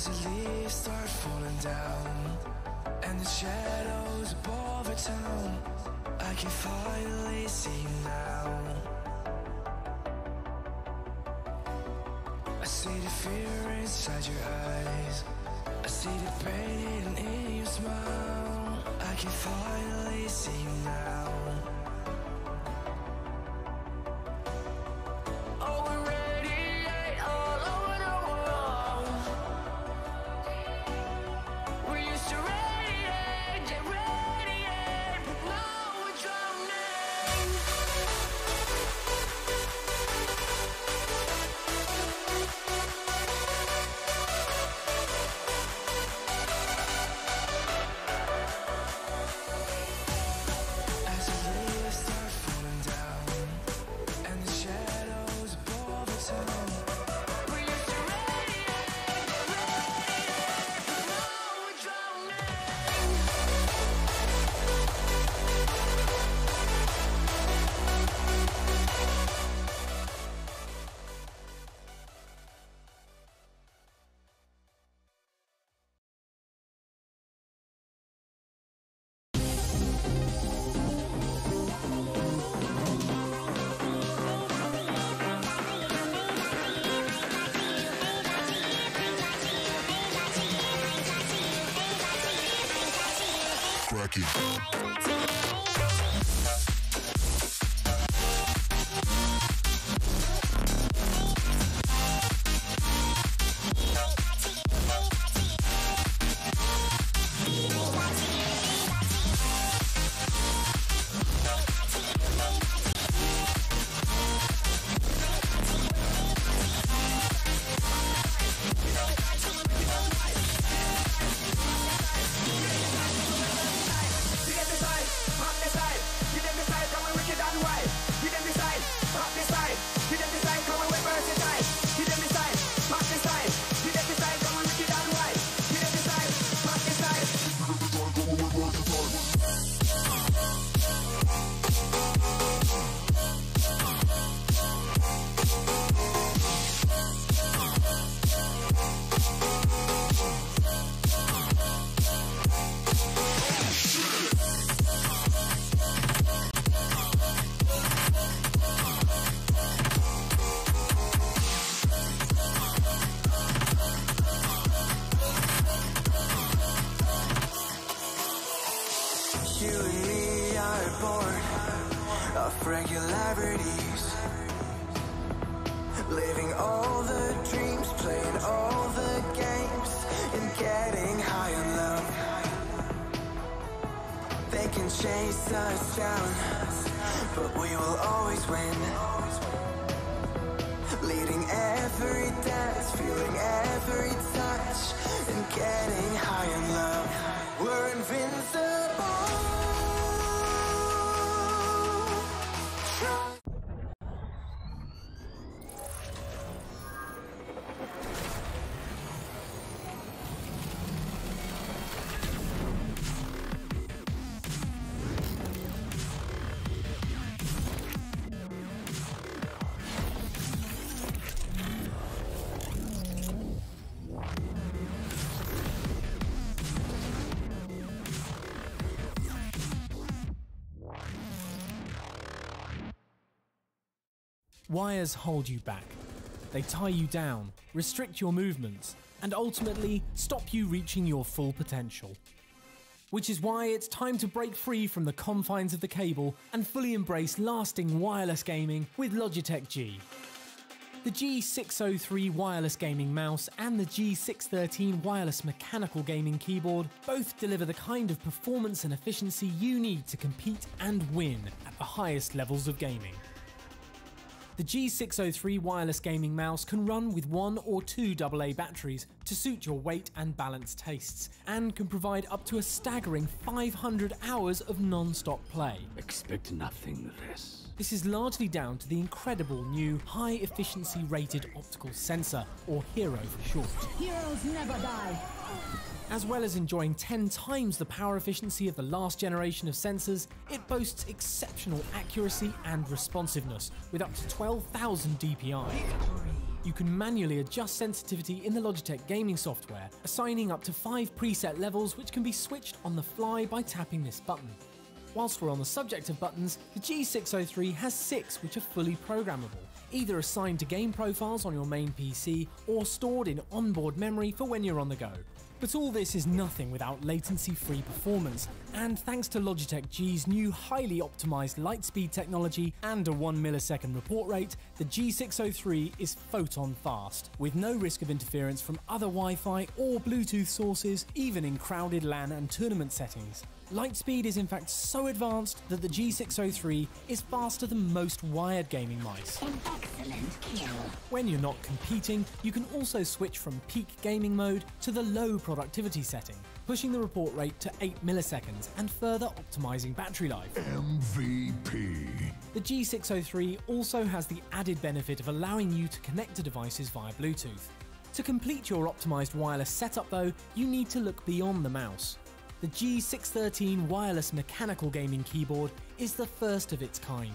As the leaves start falling down and the shadows above our town, I can finally see now. I see the fear inside your eyes, I see the pain in your smile. I can finally see now. Oh, we're radiate all over the world. We used to radiate, but now we're drowning. As the leaves start falling down and the shadows above the town, we used to radiate, but now we're drowning. You and me are born of regularities, living all the dreams, playing all the games, and getting high on love. They can chase us down, but we will always win. Leading every dance, feeling every touch, and getting high on love. We're invincible. Wires hold you back. They tie you down, restrict your movements, and ultimately stop you reaching your full potential. Which is why it's time to break free from the confines of the cable and fully embrace lasting wireless gaming with Logitech G. The G603 wireless gaming mouse and the G613 wireless mechanical gaming keyboard both deliver the kind of performance and efficiency you need to compete and win at the highest levels of gaming. The G603 wireless gaming mouse can run with 1 or 2 AA batteries to suit your weight and balance tastes, and can provide up to a staggering 500 hours of non-stop play. Expect nothing less. This is largely down to the incredible new high-efficiency rated optical sensor, or HERO for short. Heroes never die. As well as enjoying 10 times the power efficiency of the last generation of sensors, it boasts exceptional accuracy and responsiveness with up to 12,000 dpi. You can manually adjust sensitivity in the Logitech gaming software, assigning up to 5 preset levels which can be switched on the fly by tapping this button. Whilst we're on the subject of buttons, the G603 has 6 which are fully programmable, either assigned to game profiles on your main PC or stored in onboard memory for when you're on the go. But all this is nothing without latency-free performance, and thanks to Logitech G's new highly optimized light speed technology and a 1 millisecond report rate, the G603 is photon fast, with no risk of interference from other Wi-Fi or Bluetooth sources, even in crowded LAN and tournament settings. Lightspeed is in fact so advanced that the G603 is faster than most wired gaming mice. An excellent kill. When you're not competing, you can also switch from peak gaming mode to the low productivity setting, pushing the report rate to 8 milliseconds and further optimizing battery life. MVP. The G603 also has the added benefit of allowing you to connect to devices via Bluetooth. To complete your optimized wireless setup though, you need to look beyond the mouse. The G613 wireless mechanical gaming keyboard is the first of its kind.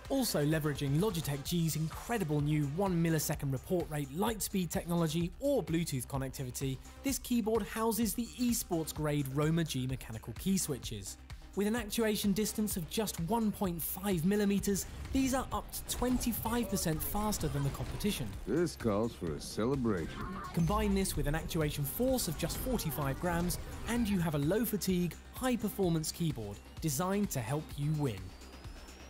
Also leveraging Logitech G's incredible new 1 millisecond report rate lightspeed technology or Bluetooth connectivity, this keyboard houses the E-Sportz grade Roma G mechanical key switches. With an actuation distance of just 1.5 millimeters, these are up to 25% faster than the competition. This calls for a celebration. Combine this with an actuation force of just 45 grams, and you have a low fatigue, high performance keyboard designed to help you win.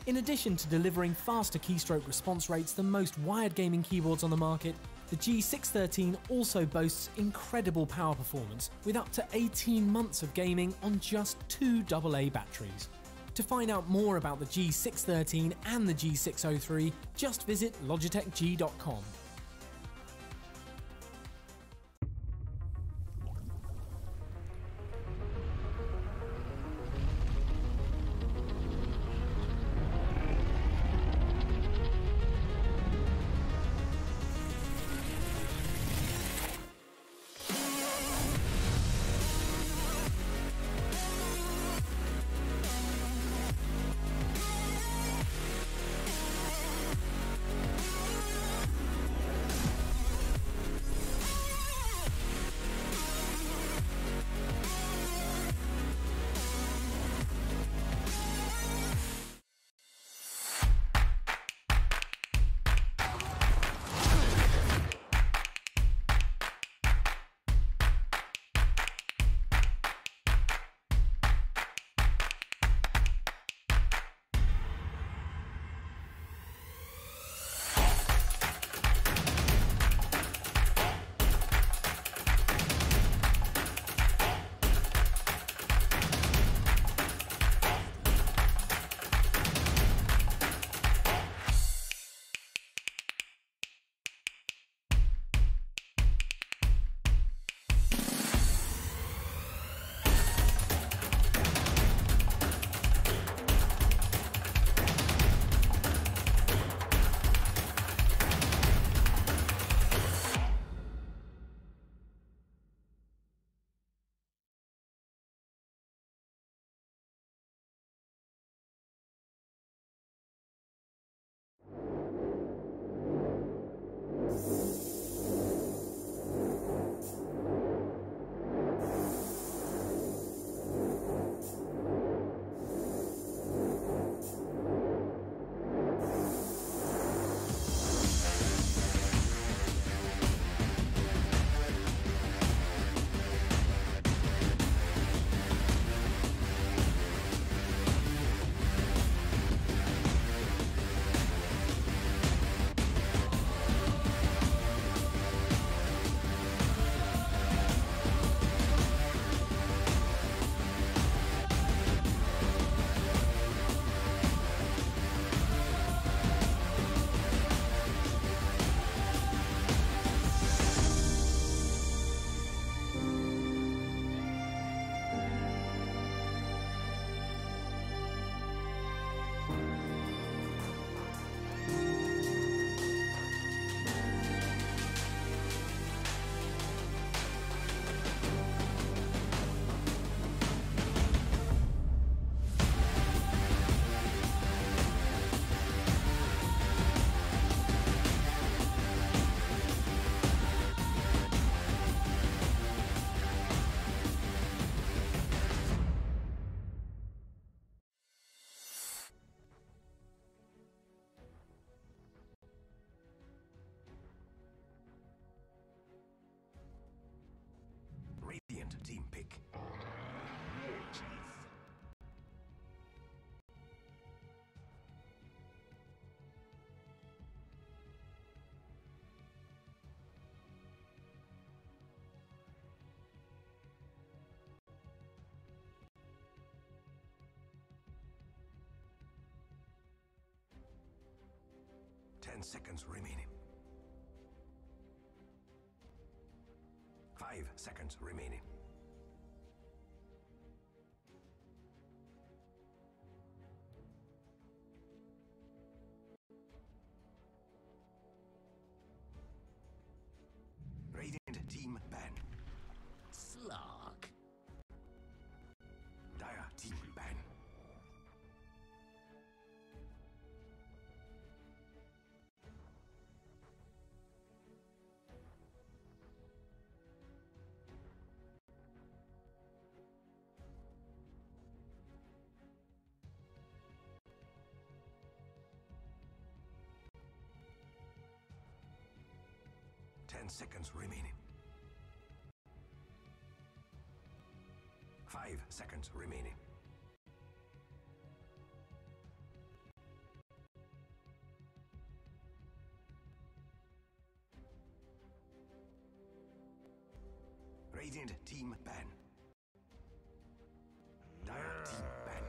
In addition to delivering faster keystroke response rates than most wired gaming keyboards on the market, the G613 also boasts incredible power performance with up to 18 months of gaming on just 2 AA batteries. To find out more about the G613 and the G603, just visit logitechg.com. seconds remaining. 5 seconds remaining. Radiant team ban. Slog. Dire team ban. Ten seconds remaining. 5 seconds remaining. Radiant team ban. Dire team ban.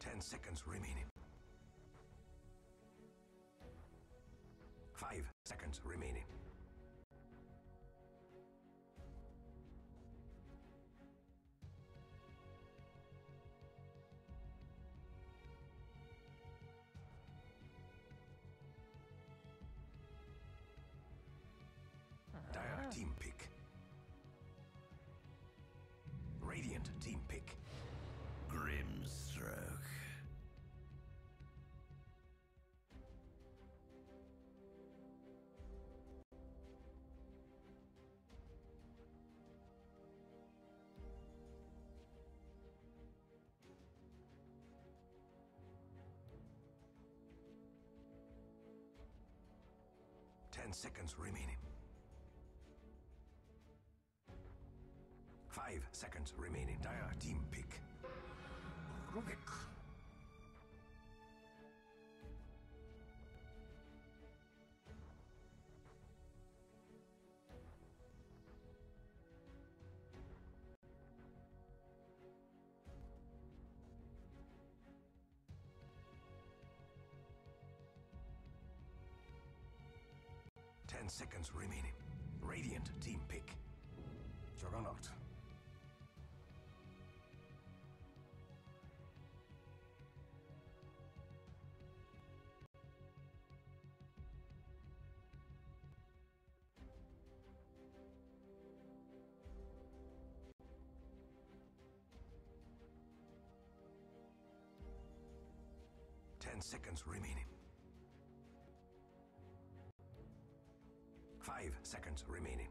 Ten seconds remaining. 5 seconds remaining. Dire team pick. Radiant team pick. Grimstroke. Ten seconds remaining. 5 seconds remaining. Dire team pick. Rubik. Ten seconds remaining. Radiant team pick. Juggernaut. Ten seconds remaining. 5 seconds remaining.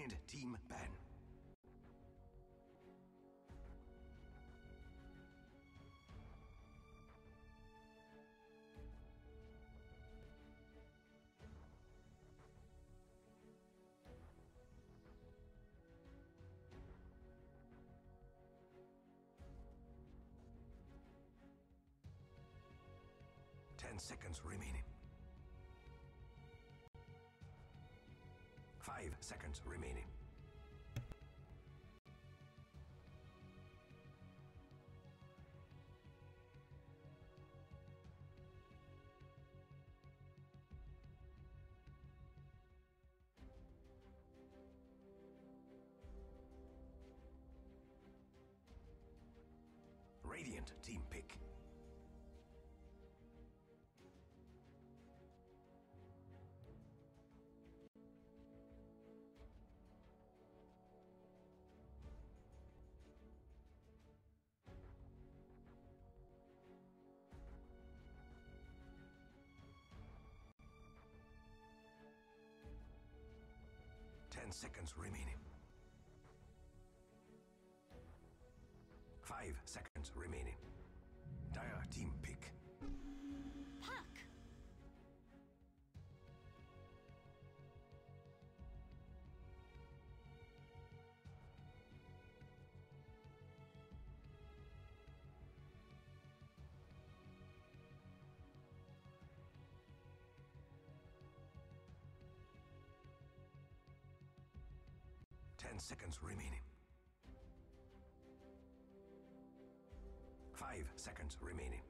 Radiant team ban. Ten seconds remaining. 5 seconds remaining. Radiant team pick. Ten seconds remaining. 5 seconds remaining. Dire team pick. Puck! Ten seconds remaining. 5 seconds remaining.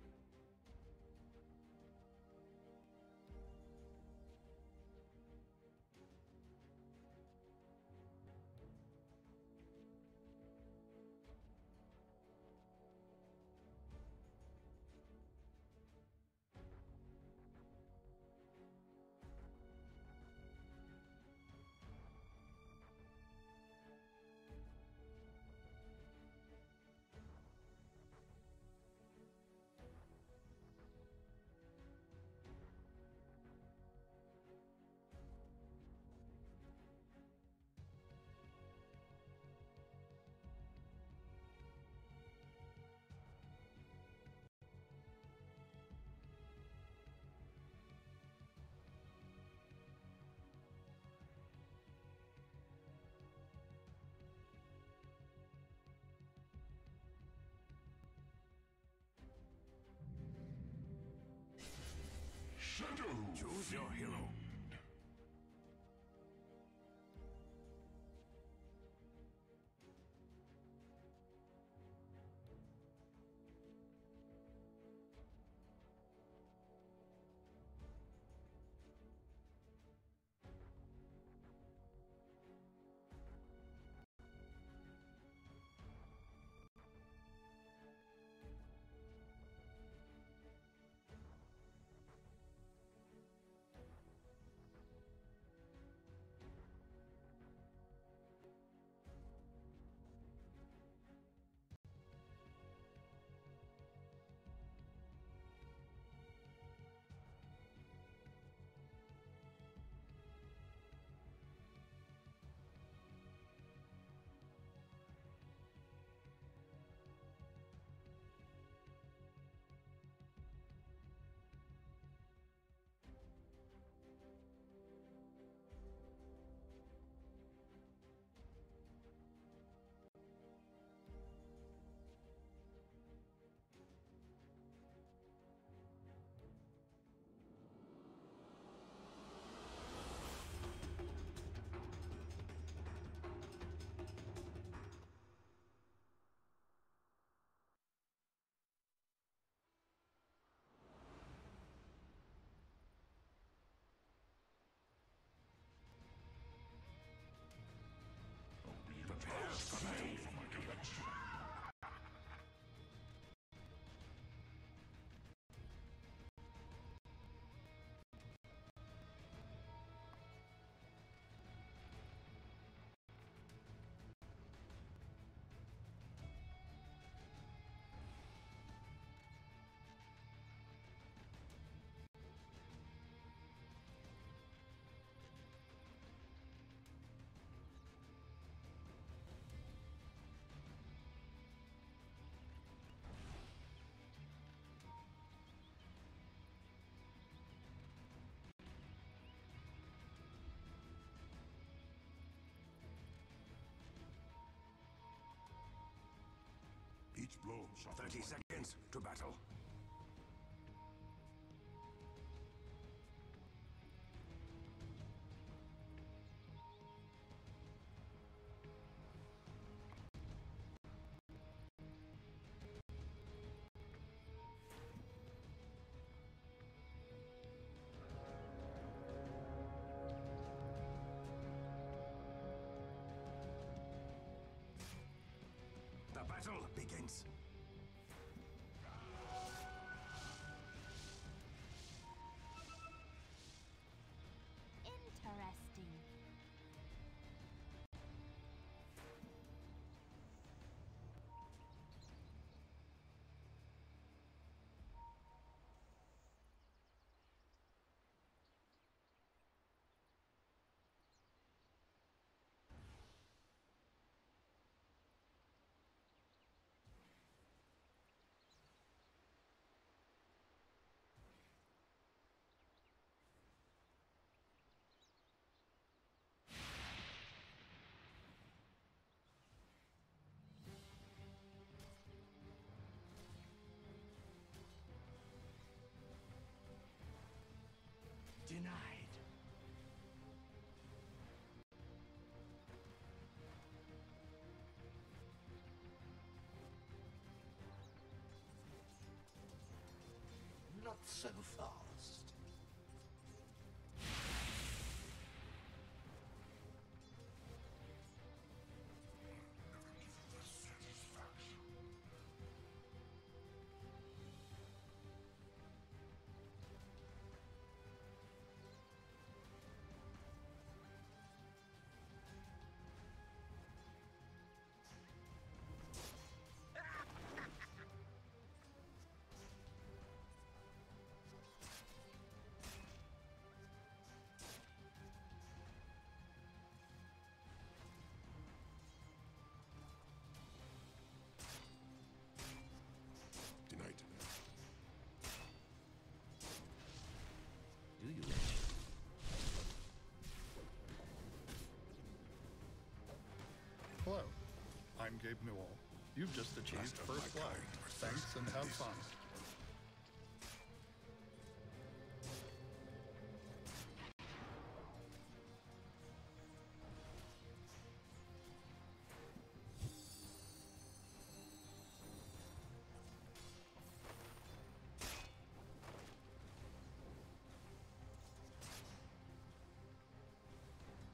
Choose your hero. Each blow shot 30 seconds to battle. The battle begins. Interesting. Denied. Not so fast. Denied. Do you? Hello, I'm Gabe Newell. You've just achieved Last of first my blood. kind, but Thanks first and have this. fun.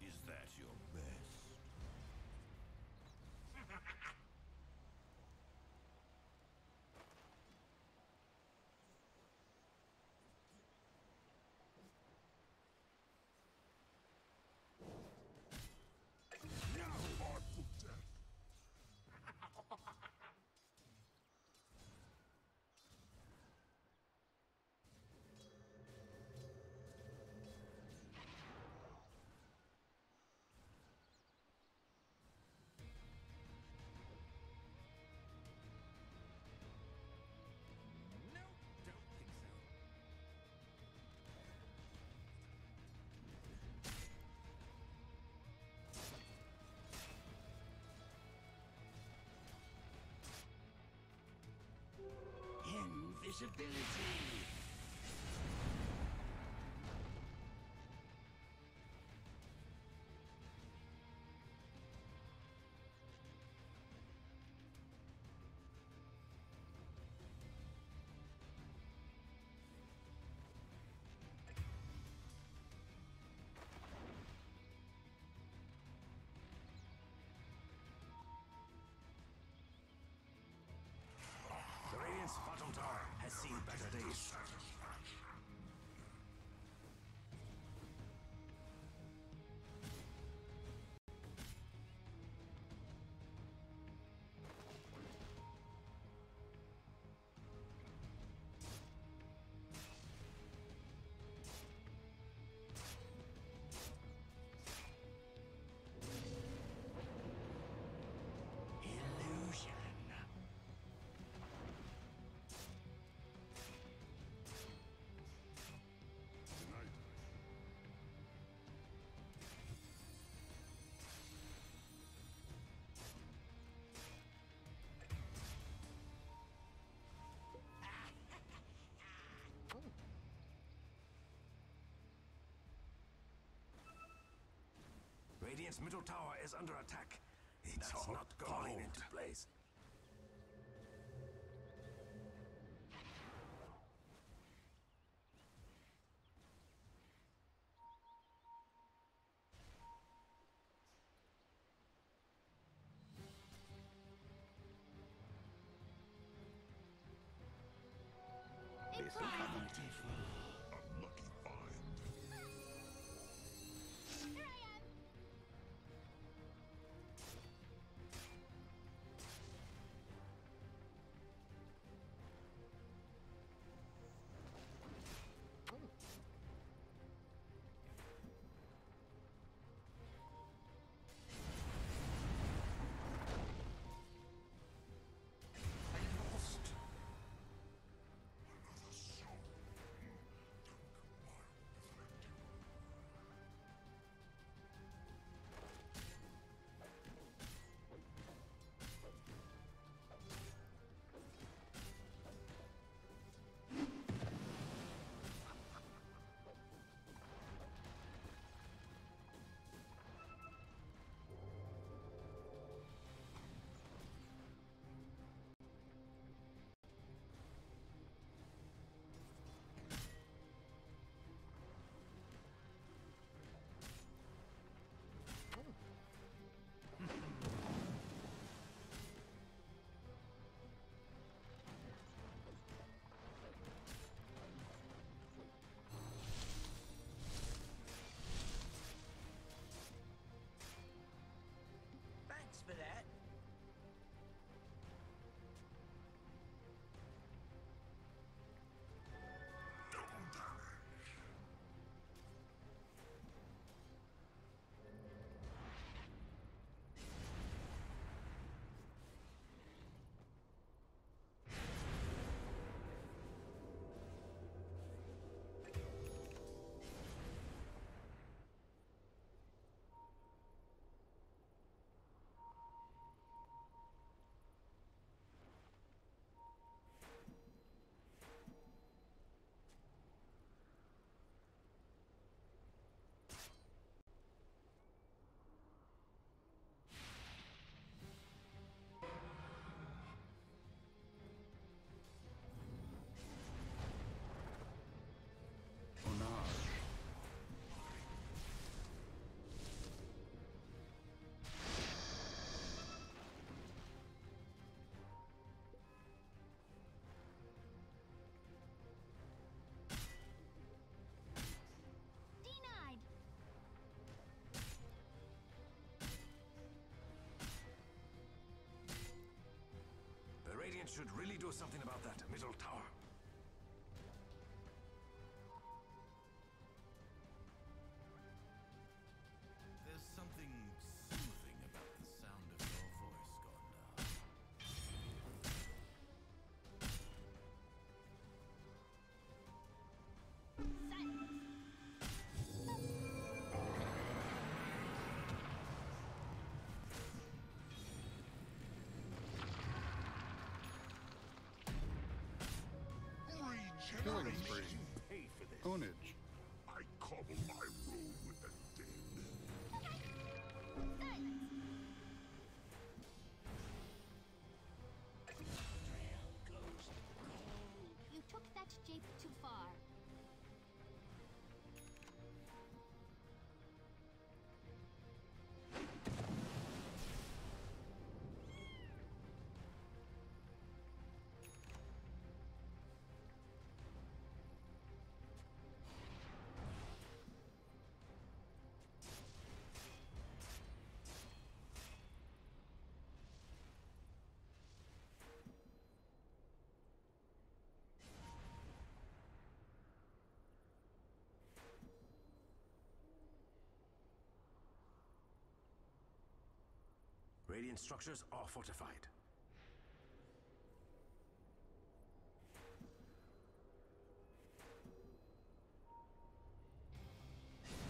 Is that your best? Now, artful death. Invisibility! The Radiant's bottom tower has seen better days. Radiant's middle tower is under attack. It's That's all not going gold. into place. This will come in beautiful. A lucky find. Here I am. I lost. Another soul. Thanks for that. Double damage. Denied. The Radiant should really do something about that middle tower. There's something soothing about the sound of your voice, Gondar. Silence. Killing spree. Pay for this. Ownage. I cobble my road with the dead. Silence. Trail goes gold. You took that jape too far. Radiant structures are fortified.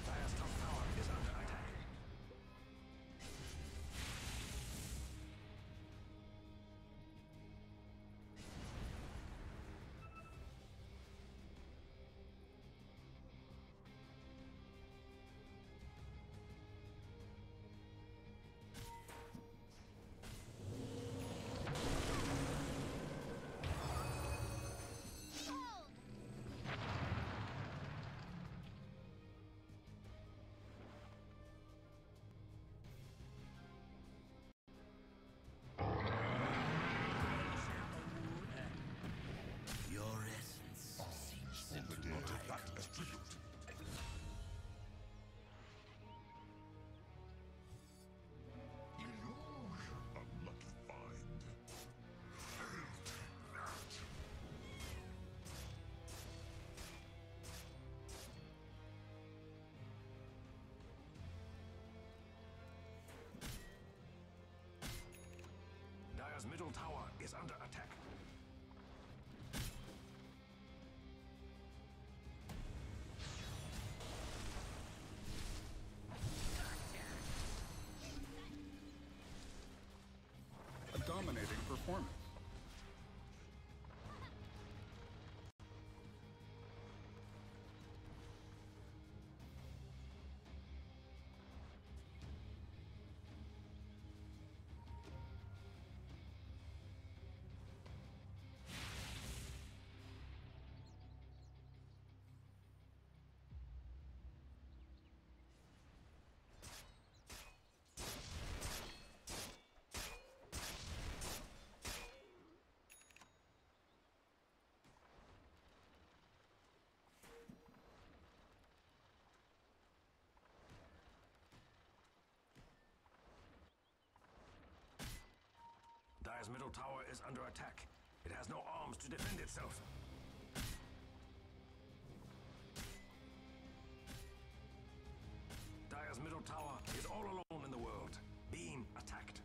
Dire's top tower is under attack. under attack. A dominating performance. Dire's middle tower is under attack. It has no arms to defend itself. Dire's middle tower is all alone in the world, being attacked.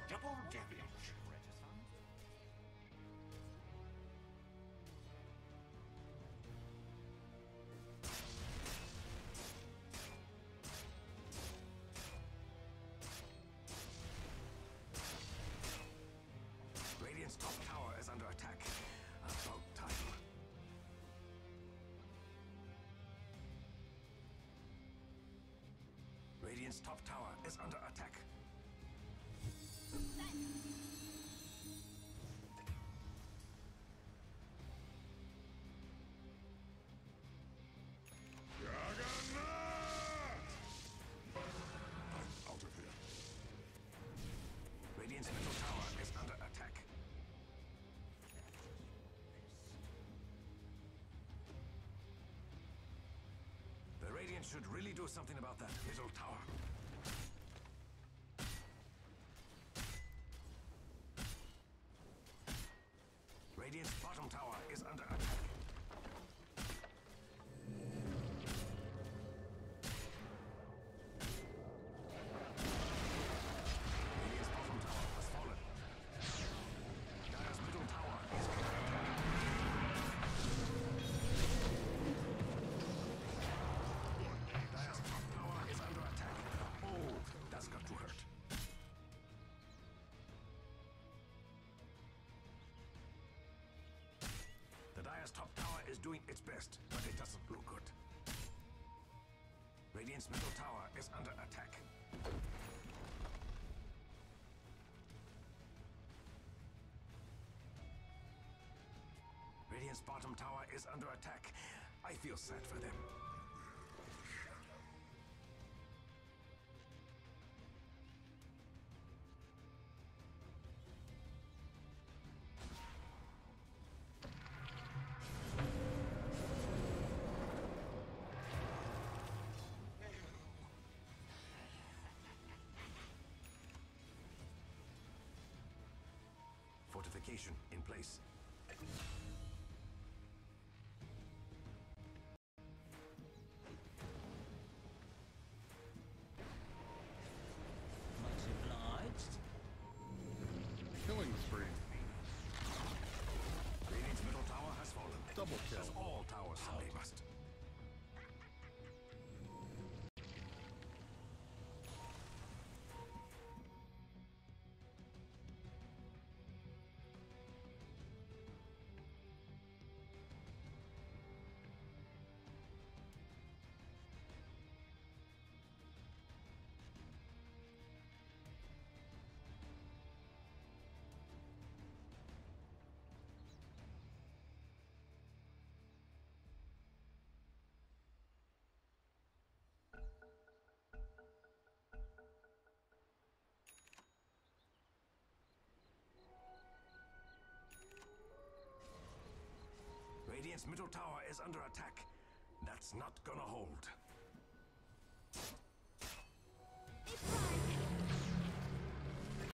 Double damage. Radiant's top tower is under attack. About time. Radiant's top tower is under attack. Out of here. Radiant's middle tower is under attack. The Radiant should really do something about that middle tower. Radiant's bottom tower is under attack. Radiant's bottom tower has fallen. Dire's middle tower is under attack. Dire's top tower is under attack. Oh, that's got to hurt. The Dire's top tower is doing its best, but it doesn't look good. Radiant's middle tower is under attack. Radiant's bottom tower is under attack. I feel sad for them. Fortification in place. Much obliged. Killing spree. Radiant's middle tower has fallen. Double kill. As all towers someday must. Radiant's middle tower is under attack. That's not gonna hold.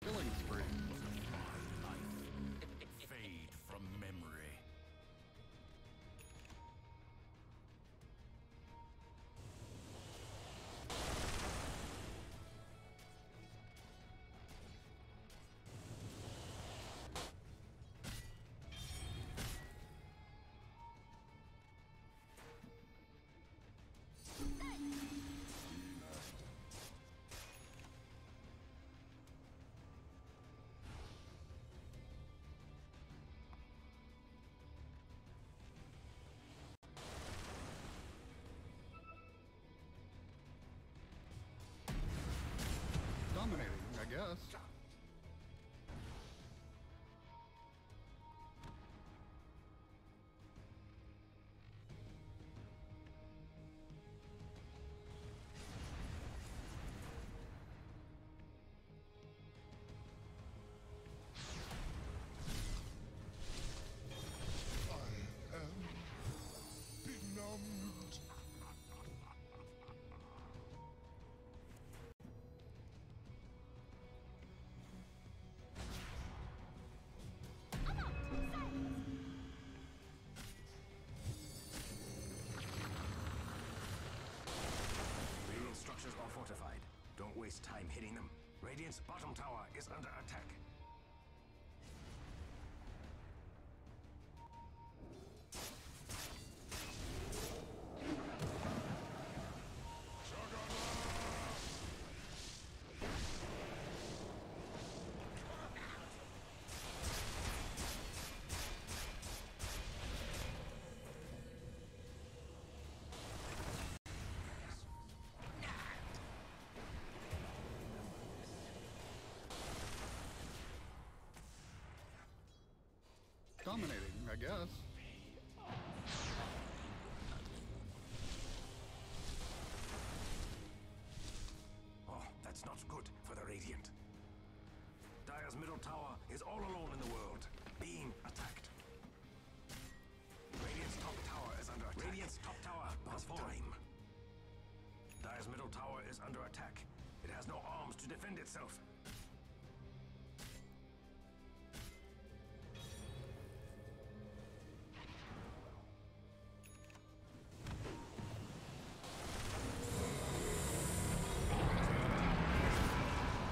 Killing spree. My life fade from memory. Dominating, I guess. I am benumbed. Radiant structures are fortified. Don't waste time hitting them. Radiant's bottom tower is under attack. Dominating, I guess. Oh, that's not good for the Radiant. Dire's middle tower is all alone in the world, being attacked. Radiant's top tower is under attack. Radiant's top tower has fallen. Dire's middle tower is under attack. It has no arms to defend itself.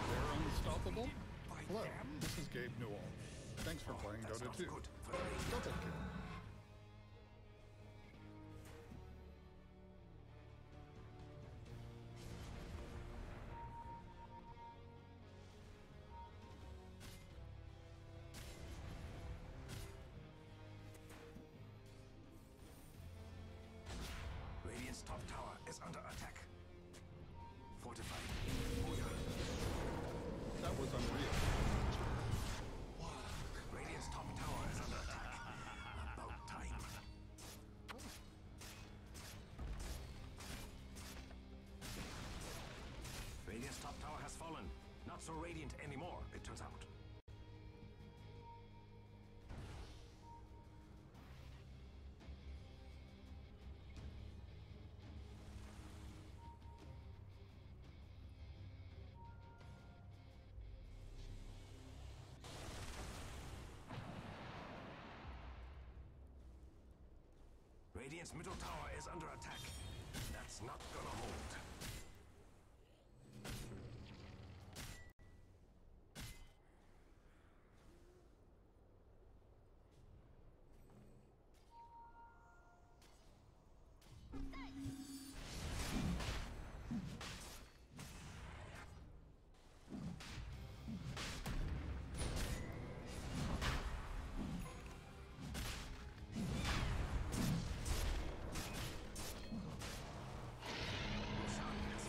They're unstoppable. Hello, this is Gabe Newell. Thanks for playing That's Dota not 2. good for the Radiant. Double kill. Radiant's top tower is under attack. Fortified. That was unreal. Radiant's top tower is under attack. About time. Radiant's top tower has fallen. Not so radiant anymore, it turns out. Radiant's middle tower is under attack. That's not gonna hold. Roshan is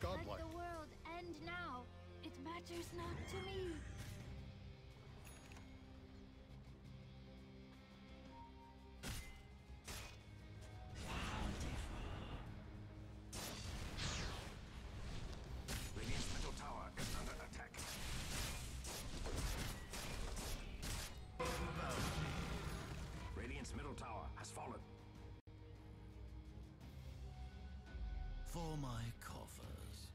Godlike. Let the world end now. It matters not to me. Radiant's middle tower is under attack. Radiant's middle tower has fallen. For my coffers.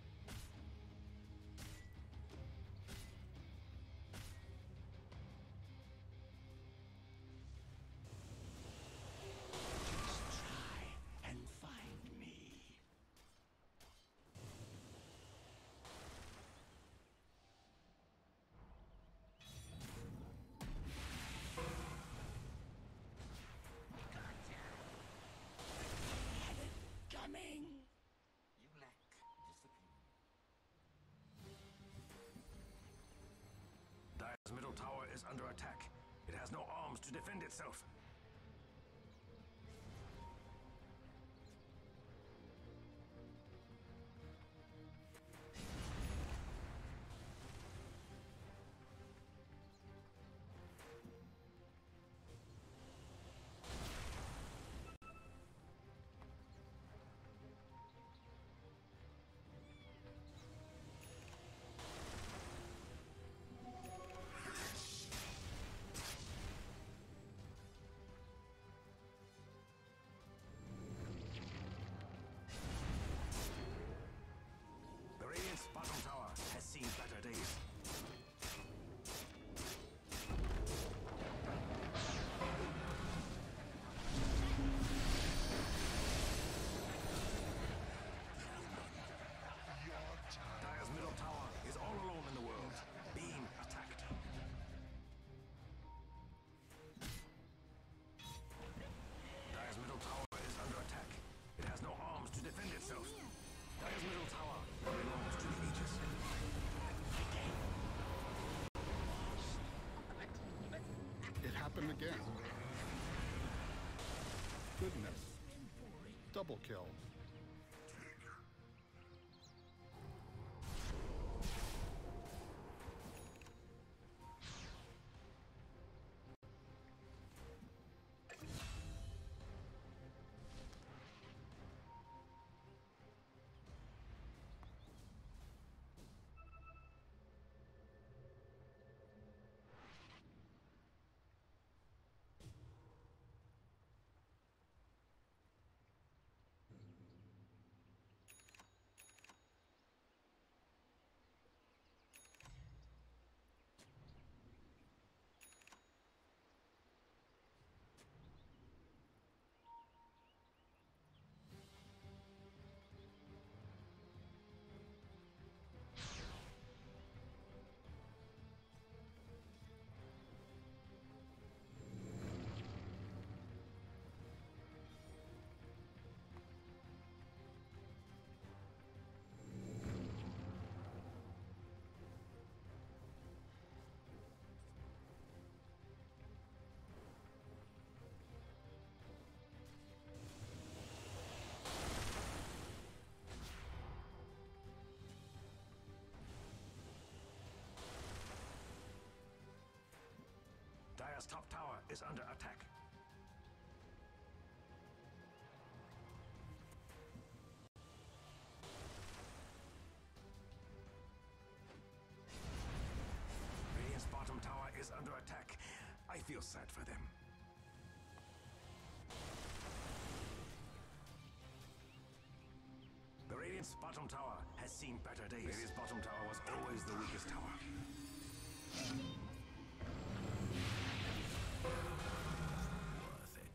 Just try and find me. Coming. You lack discipline. Dire's middle tower is under attack. It has no arms to defend itself. The Radiant's bottom tower has seen better days. Dire's middle tower is all alone in the world, being attacked. Dire's middle tower is under attack. It has no arms to defend itself. Dire's middle tower belongs to the Aegis. It happened again. Goodness. Double kill. Dire's top tower is under attack. Radiant's bottom tower is under attack. I feel sad for them. The Radiant's bottom tower has seen better days. Radiant's bottom tower was always the weakest tower. Worth it.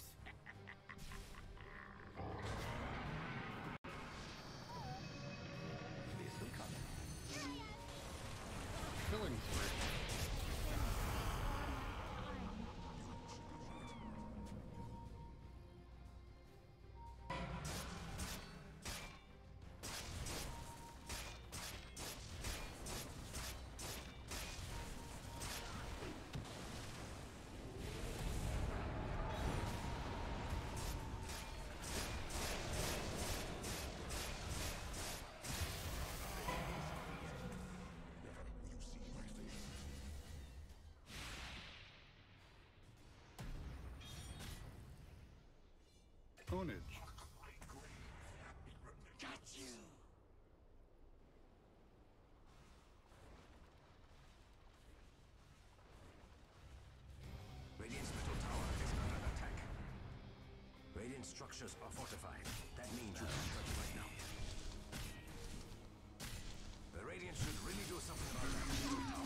This'll come. Killing spree. Radiant structures are fortified. That means you can touch right now. The Radiant should really do something about that middle tower.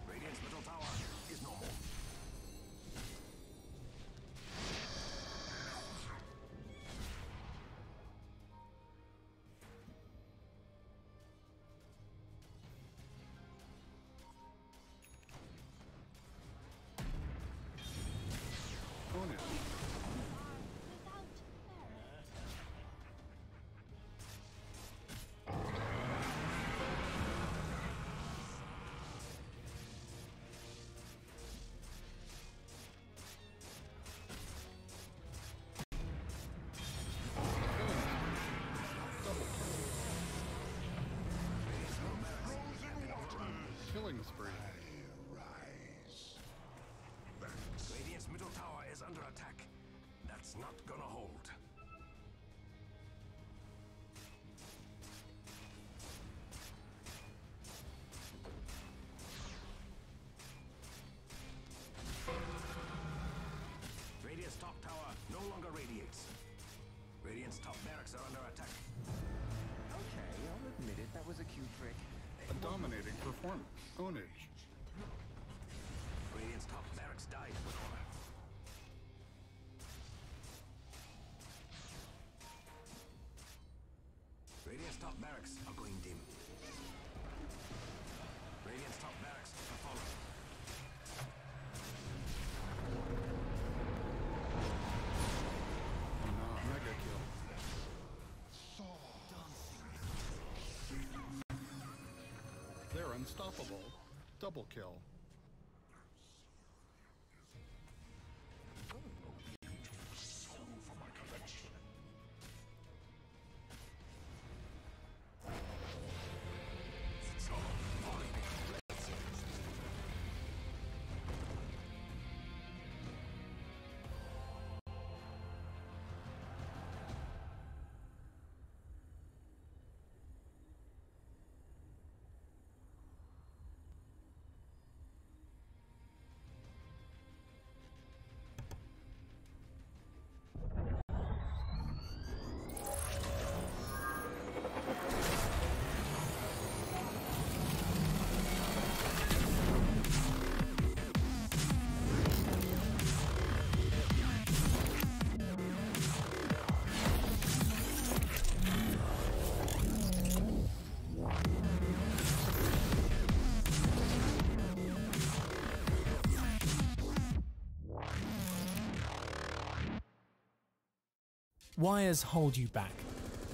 Radiant's middle tower is no more. Killing spree. Radiant's middle tower is under attack. That's not gonna hold. Radiant's top tower no longer radiates. Radiant's top barracks are under attack. Okay, I'll admit it. That was a cute trick. A dominating performance. Ownage. Radiant's top barracks died with honor. Radiant's top barracks are going dim. Radiant's top barracks are falling. Mega kill. They're unstoppable. Double kill. Wires hold you back.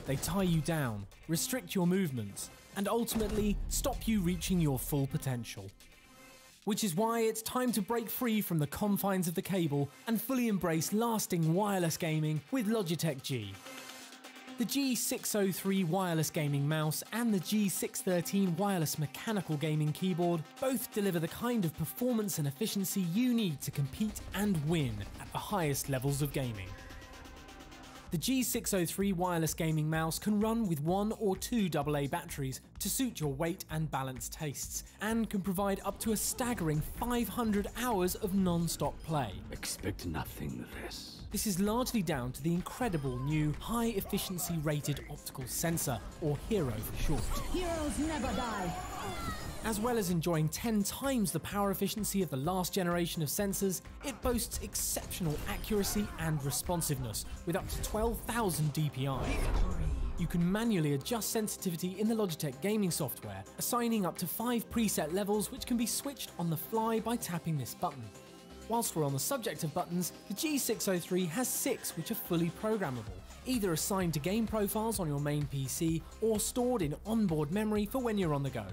They tie you down, restrict your movements, and ultimately stop you reaching your full potential. Which is why it's time to break free from the confines of the cable and fully embrace lasting wireless gaming with Logitech G. The G603 wireless gaming mouse and the G613 wireless mechanical gaming keyboard both deliver the kind of performance and efficiency you need to compete and win at the highest levels of gaming. The G603 wireless gaming mouse can run with 1 or 2 AA batteries to suit your weight and balance tastes, and can provide up to a staggering 500 hours of non-stop play. Expect nothing less. This is largely down to the incredible new high-efficiency rated optical sensor, or HERO for short. Heroes never die! As well as enjoying 10 times the power efficiency of the last generation of sensors, it boasts exceptional accuracy and responsiveness, with up to 12,000 DPI. You can manually adjust sensitivity in the Logitech gaming software, assigning up to 5 preset levels which can be switched on the fly by tapping this button. Whilst we're on the subject of buttons, the G603 has 6 which are fully programmable, either assigned to game profiles on your main PC or stored in onboard memory for when you're on the go.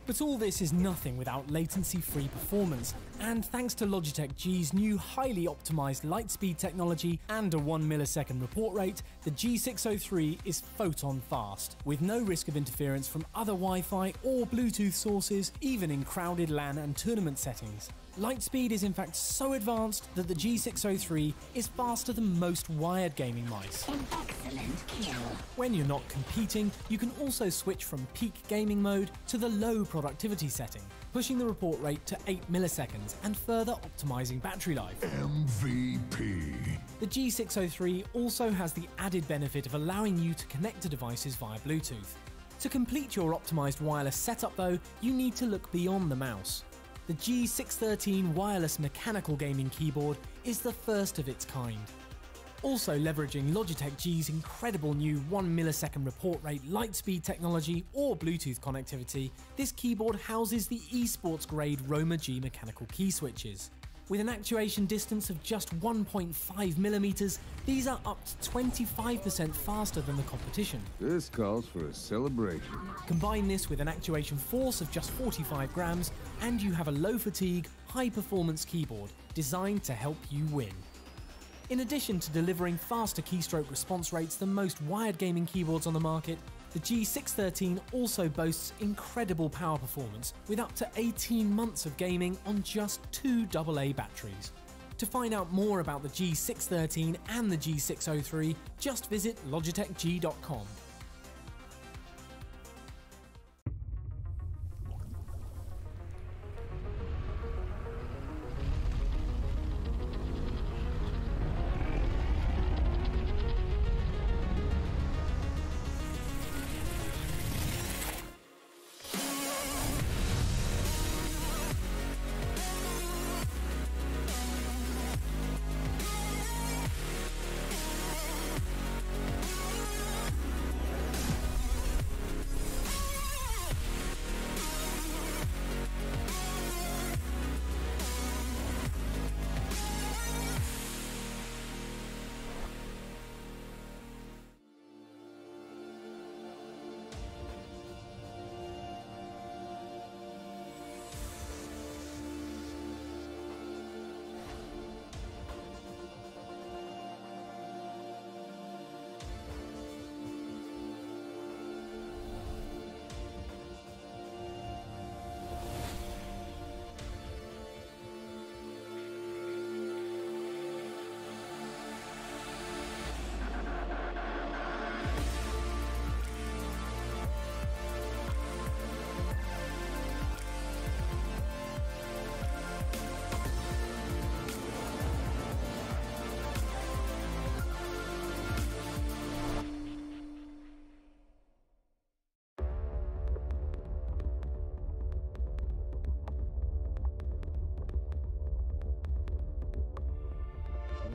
But all this is nothing without latency-free performance, and thanks to Logitech G's new highly optimized lightspeed technology and a 1 millisecond report rate, the G603 is photon fast, with no risk of interference from other Wi-Fi or Bluetooth sources, even in crowded LAN and tournament settings. Lightspeed is in fact so advanced that the G603 is faster than most wired gaming mice. An excellent kill. When you're not competing, you can also switch from peak gaming mode to the low productivity setting, pushing the report rate to 8 milliseconds and further optimizing battery life. MVP. The G603 also has the added benefit of allowing you to connect to devices via Bluetooth. To complete your optimized wireless setup though, you need to look beyond the mouse. The G613 wireless mechanical gaming keyboard is the first of its kind. Also leveraging Logitech G's incredible new 1 millisecond report rate Lightspeed technology or Bluetooth connectivity, this keyboard houses the E-Sportz grade Roma G mechanical key switches. With an actuation distance of just 1.5 millimeters, these are up to 25% faster than the competition. This calls for a celebration. Combine this with an actuation force of just 45 grams, and you have a low fatigue, high performance keyboard designed to help you win. In addition to delivering faster keystroke response rates than most wired gaming keyboards on the market, the G613 also boasts incredible power performance with up to 18 months of gaming on just 2 AA batteries. To find out more about the G613 and the G603, just visit logitechg.com.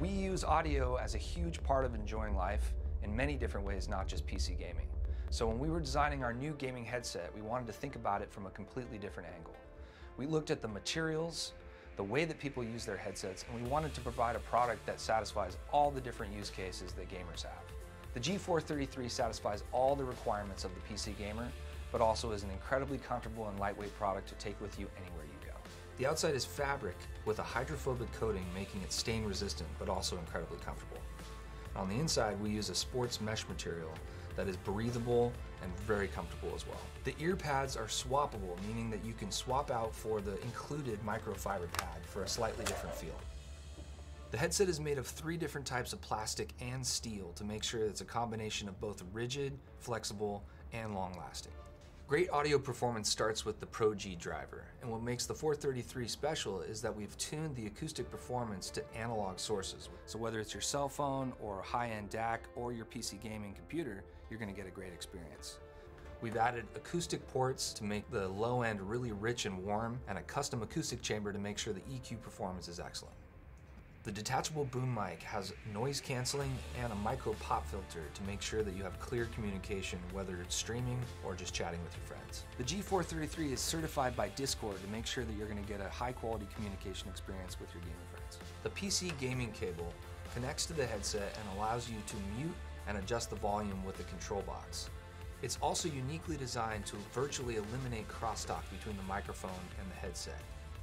We use audio as a huge part of enjoying life in many different ways, not just PC gaming. So when we were designing our new gaming headset, we wanted to think about it from a completely different angle. We looked at the materials, the way that people use their headsets, and we wanted to provide a product that satisfies all the different use cases that gamers have. The G433 satisfies all the requirements of the PC gamer, but also is an incredibly comfortable and lightweight product to take with you anywhere you go. The outside is fabric with a hydrophobic coating, making it stain resistant, but also incredibly comfortable. On the inside, we use a sports mesh material that is breathable and very comfortable as well. The ear pads are swappable, meaning that you can swap out for the included microfiber pad for a slightly different feel. The headset is made of 3 different types of plastic and steel to make sure it's a combination of both rigid, flexible, and long-lasting. Great audio performance starts with the Pro G driver, and what makes the 433 special is that we've tuned the acoustic performance to analog sources. So whether it's your cell phone or a high-end DAC or your PC gaming computer, you're going to get a great experience. We've added acoustic ports to make the low end really rich and warm, and a custom acoustic chamber to make sure the EQ performance is excellent. The detachable boom mic has noise canceling and a micro pop filter to make sure that you have clear communication, whether it's streaming or just chatting with your friends. The G433 is certified by Discord to make sure that you're going to get a high quality communication experience with your gaming friends. The PC gaming cable connects to the headset and allows you to mute and adjust the volume with the control box. It's also uniquely designed to virtually eliminate crosstalk between the microphone and the headset.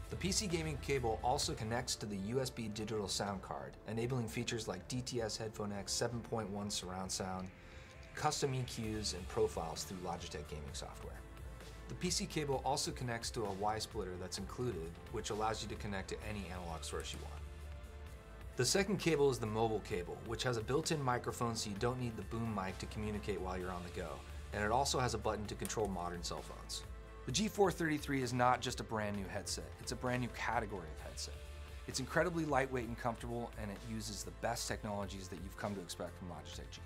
The PC gaming cable also connects to the USB digital sound card, enabling features like DTS Headphone X 7.1 surround sound, custom EQs, and profiles through Logitech gaming software. The PC cable also connects to a Y-splitter that's included, which allows you to connect to any analog source you want. The second cable is the mobile cable, which has a built-in microphone so you don't need the boom mic to communicate while you're on the go, and it also has a button to control modern cell phones. The G433 is not just a brand new headset, it's a brand new category of headset. It's incredibly lightweight and comfortable, and it uses the best technologies that you've come to expect from Logitech G.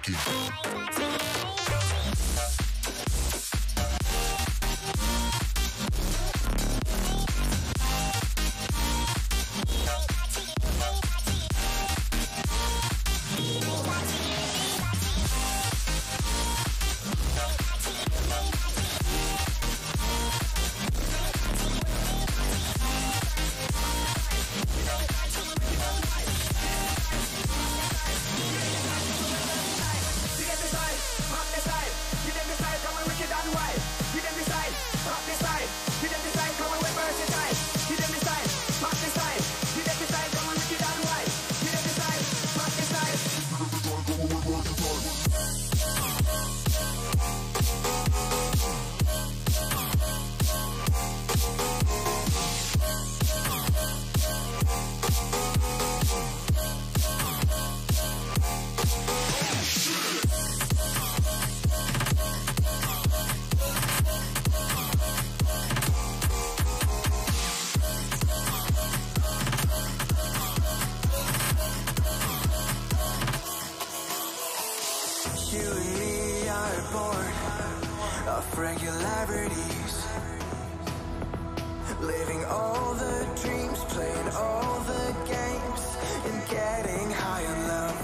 Cracky. Regularities, living all the dreams, playing all the games, and getting high on love.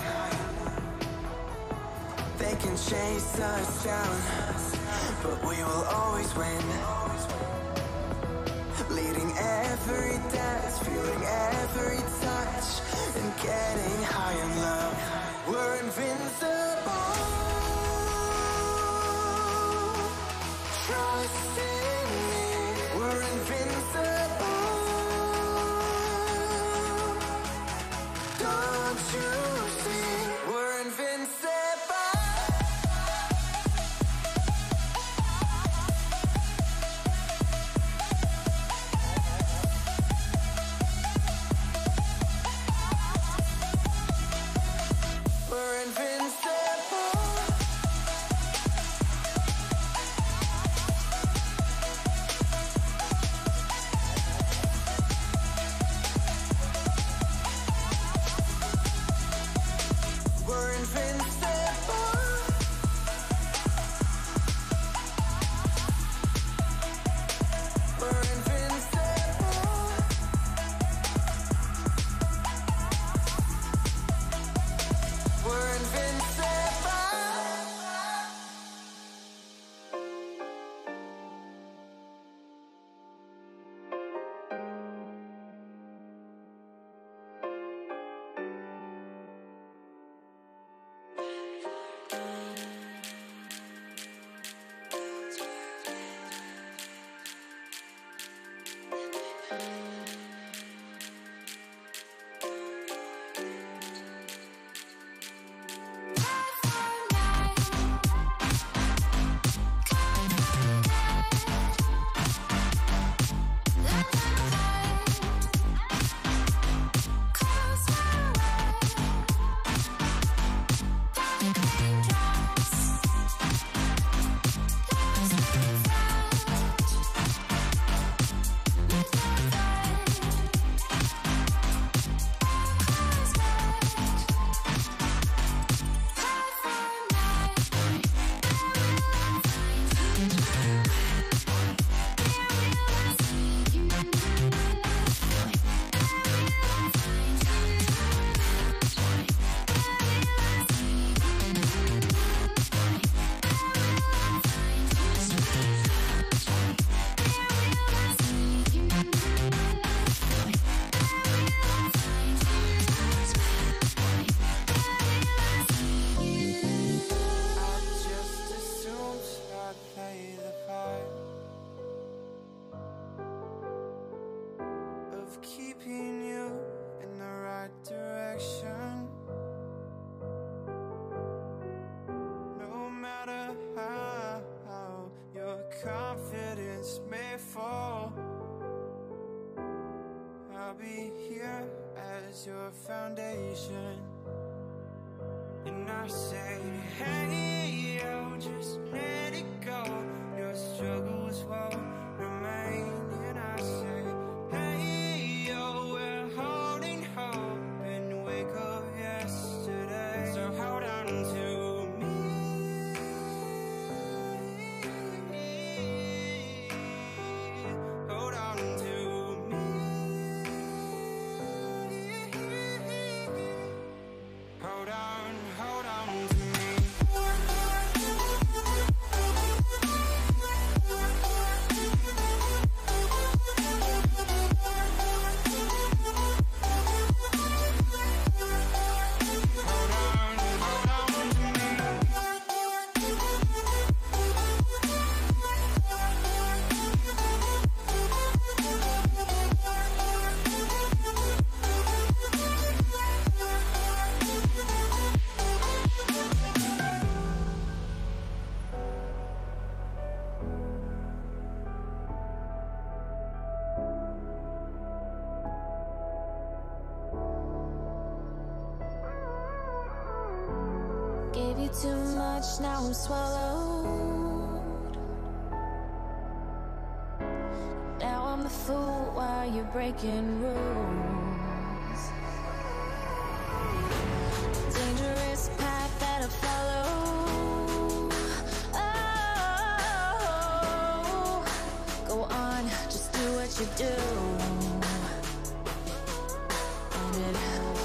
They can chase us down, but we will always win. Leading every dance, feeling every touch, and getting high on love. We're invincible. Trust in me, we're invincible. Don't you see, we're invincible. We're invincible. We're invincible. We're invincible. We're invincible. I just assumed I'd play the part of keeping you in the right direction. No matter how your confidence may fall, I'll be here as your foundation. And I say, hey, yo, just let it go. Your struggles won't remain. And I say, hey, yo, we're holding hope and wake up yesterday. So hold on to me. Hold on to me. Hold on to me. Gave you too much, now I'm swallowed. Now I'm the fool while you're breaking rules. Dangerous path that I follow. Oh, go on, just do what you do. And it hurts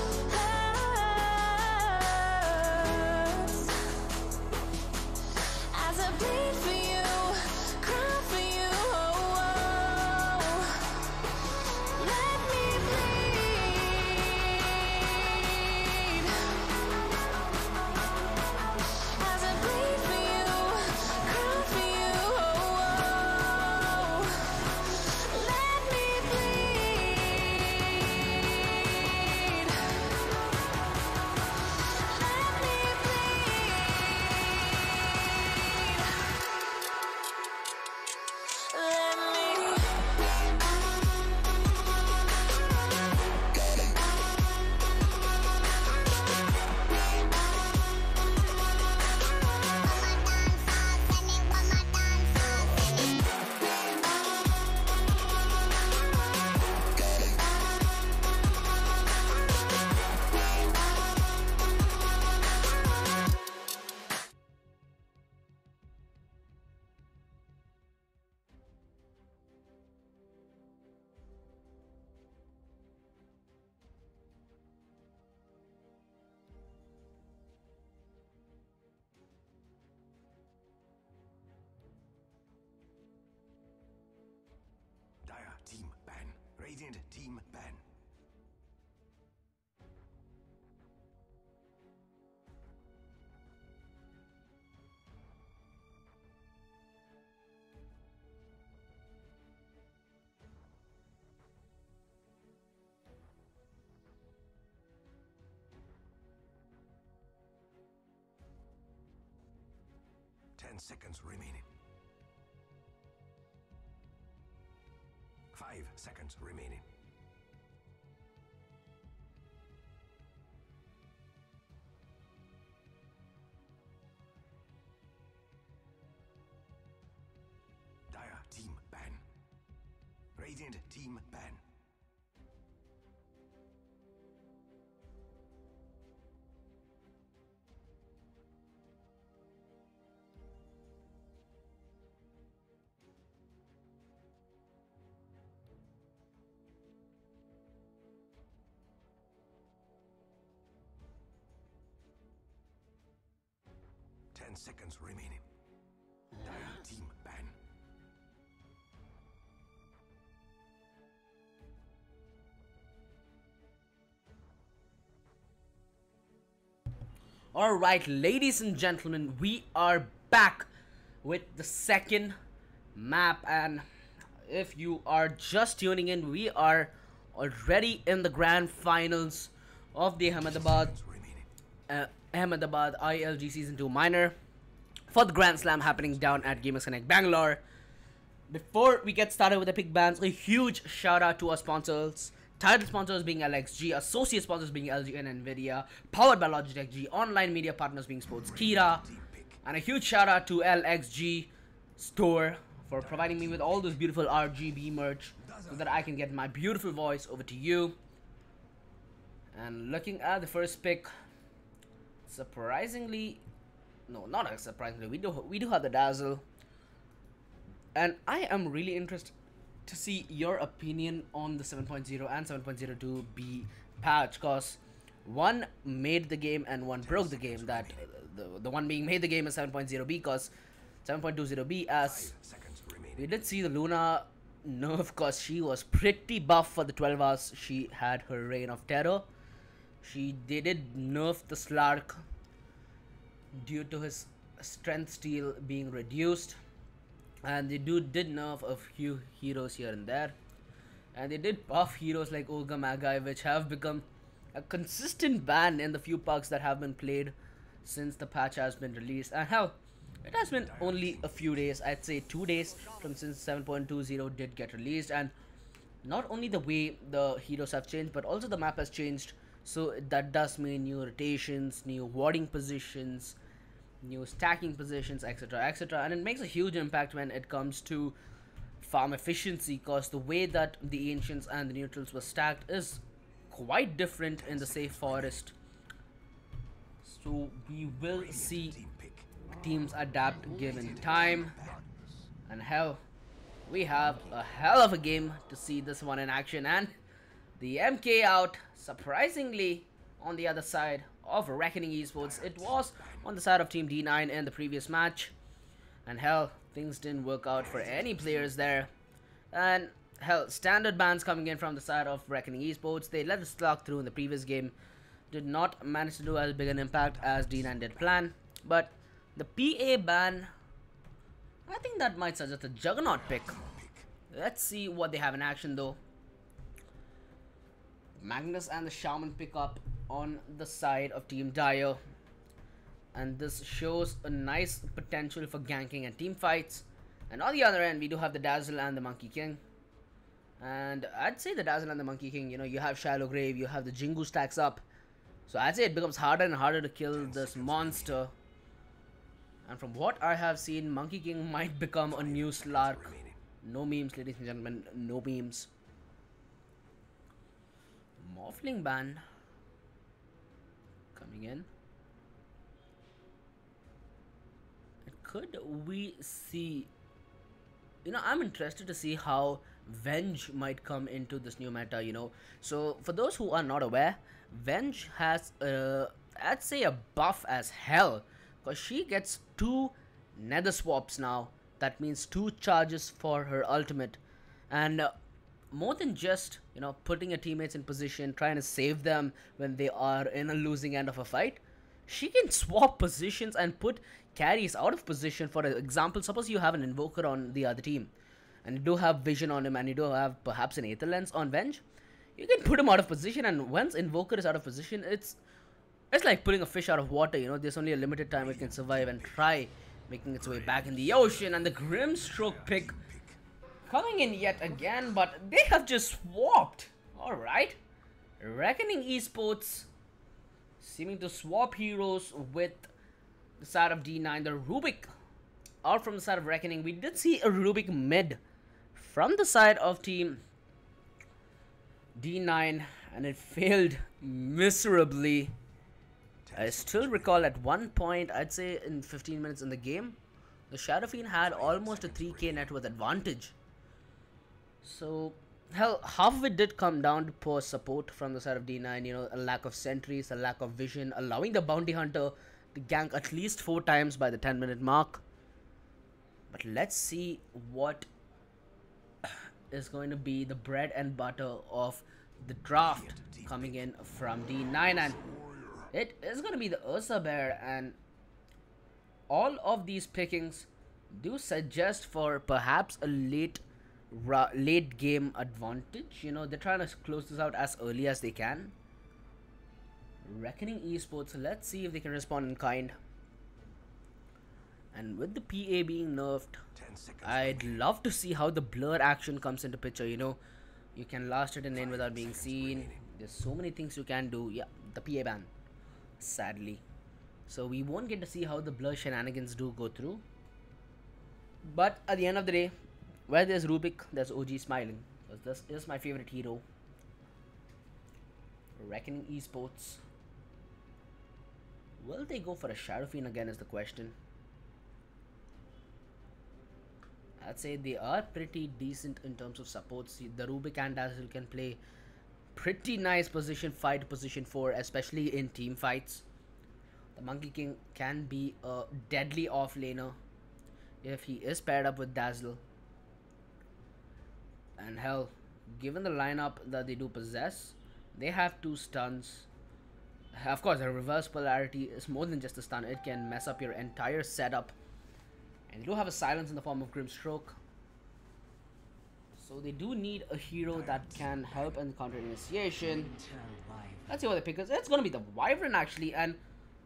as I bleed for you, cry for you. Let me bleed as I bleed for you, cry for you. Radiant team ban. Seconds remaining. 5 seconds remaining. Dire team ban. Radiant team ban. Seconds remaining. Dire team ban. Alright, ladies and gentlemen, we are back with the second map, and if you are just tuning in, we are already in the grand finals of the Ahmedabad ILG Season 2 Minor for the Grand Slam happening down at Gamers Connect Bangalore. Before we get started with the pick bans, a huge shout out to our sponsors. Title sponsors being LXG, associate sponsors being LG and Nvidia, powered by Logitech G, online media partners being Sportskeeda, and a huge shout out to LXG store for providing me with all this beautiful RGB merch so that I can get my beautiful voice over to you. And looking at the first pick, surprisingly, no, not surprisingly, we do have the Dazzle, and I am really interested to see your opinion on the 7.0 and 7.02b patch, cause one made the game and one broke the game. That the one being made the game is 7.0b, cause 7.20b, as we did see the Luna nerf, cause she was pretty buff for the 12 hours she had her reign of terror. They did nerf the Slark due to his strength steal being reduced, and they did nerf a few heroes here and there, and they did buff heroes like Olga Magai, which have become a consistent ban in the few pucks that have been played since the patch has been released. And hell, it has been only a few days, I'd say 2 days from since 7.20 did get released, and not only the way the heroes have changed, but also the map has changed. So that does mean new rotations, new warding positions, new stacking positions, etc, etc, and it makes a huge impact when it comes to farm efficiency, cause the way that the ancients and the neutrals were stacked is quite different in the safe forest. So we will see teams adapt given time, and hell, we have a hell of a game to see this one in action. And the MK out, surprisingly, on the other side of Reckoning E-Sportz. It was on the side of Team D9 in the previous match, and hell, things didn't work out for any players there. And hell, standard bans coming in from the side of Reckoning E-Sportz. They let the slug through in the previous game, did not manage to do as big an impact as D9 did plan. But the PA ban, I think that might suggest a Juggernaut pick. Let's see what they have in action though. Magnus and the Shaman pick up on the side of Team Dire, and this shows a nice potential for ganking and team fights. And on the other end, we do have the Dazzle and the Monkey King, and I'd say the Dazzle and the Monkey King, you know, you have Shallow Grave, you have the Jingu stacks up, so I'd say it becomes harder and harder to kill this monster. And from what I have seen, Monkey King might become a new Slark. No memes, ladies and gentlemen, no memes. Morphling ban coming in. Could we see, you know, I'm interested to see how Venge might come into this new meta, you know. So for those who are not aware, Venge has I'd say a buff as hell, because she gets 2 nether swaps now. That means 2 charges for her ultimate, and more than just, you know, putting your teammates in position, trying to save them when they are in a losing end of a fight, she can swap positions and put carries out of position. For example, suppose you have an invoker on the other team and you do have vision on him and you do have perhaps an Aether Lens on Venge, you can put him out of position, and once invoker is out of position, it's like pulling a fish out of water, you know. There's only a limited time it can survive and try making its way back in the ocean. And the Grimstroke pick coming in yet again, but they have just swapped. Alright, Reckoning E-Sportz seeming to swap heroes with the side of D9. The Rubik out from the side of Reckoning. We did see a Rubik mid from the side of team D9, and it failed miserably. I still recall at one point, I'd say in 15 minutes in the game, the Shadow Fiend had almost a 3k net worth advantage. So, hell, half of it did come down to poor support from the side of D9, you know, a lack of sentries, a lack of vision, allowing the Bounty Hunter to gank at least 4 times by the 10-minute mark. But let's see what is going to be the bread and butter of the draft coming in from D9, and it is going to be the Ursa Bear. And all of these pickings do suggest for perhaps a late game advantage. You know, they're trying to close this out as early as they can. Reckoning E-Sportz, let's see if they can respond in kind. And with the PA being nerfed, I'd love to see how the blur action comes into picture. You know, you can last it in lane without being seen. There's so many things you can do. Yeah, the PA ban, sadly. So we won't get to see how the blur shenanigans do go through. But at the end of the day, where there's Rubik, there's OG smiling. Because this is my favorite hero. Reckoning E-Sportz. Will they go for a Shadow Fiend again is the question. I'd say they are pretty decent in terms of supports. The Rubik and Dazzle can play pretty nice position 5 to position 4, especially in team fights. The Monkey King can be a deadly offlaner if he is paired up with Dazzle. And hell, given the lineup that they do possess, they have 2 stuns. Of course, a reverse polarity is more than just a stun. It can mess up your entire setup. And they do have a silence in the form of Grimstroke. So they do need a hero that can help in counter initiation. Let's see what they pick. It's going to be the Wyvern actually. And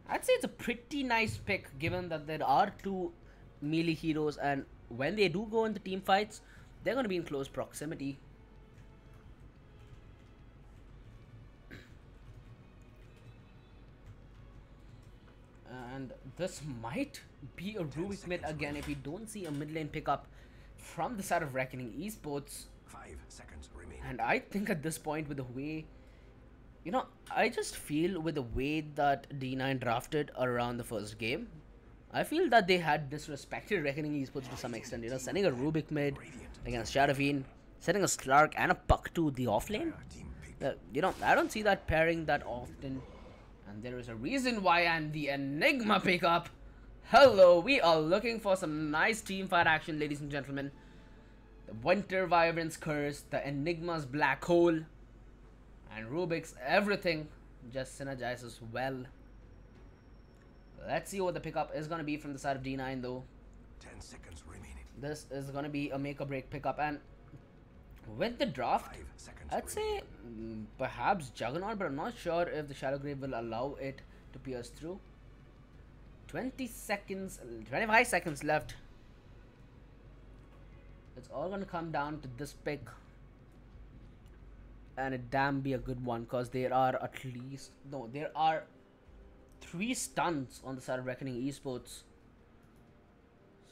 I'd say it's a pretty nice pick given that there are 2 melee heroes. And when they do go into team fights, they're going to be in close proximity. And this might be a Rubik mid again if we don't see a mid lane pickup from the side of Reckoning E-Sportz. 5 seconds remaining. And I think at this point, with the way, you know, I just feel with the way that D9 drafted around the first game, I feel that they had disrespected Reckoning E-Sportz to some extent. You know, sending a Rubik mid against Shadow Fiend, sending a Slark and a Puck to the offlane. You know, I don't see that pairing that often. And there is a reason why. And the Enigma pickup. Hello, we are looking for some nice teamfight action, ladies and gentlemen. The Winter Wyvern's Curse, the Enigma's Black Hole, and Rubik's everything just synergizes well. Let's see what the pickup is going to be from the side of D9 though. 10 seconds remaining. This is going to be a make or break pickup. And with the draft, I'd say perhaps Juggernaut, but I'm not sure if the Shadow Grave will allow it to pierce through. 25 seconds left. It's all going to come down to this pick. And it damn be a good one, because there are at least, no, there are 3 stuns on the side of Reckoning E-Sportz.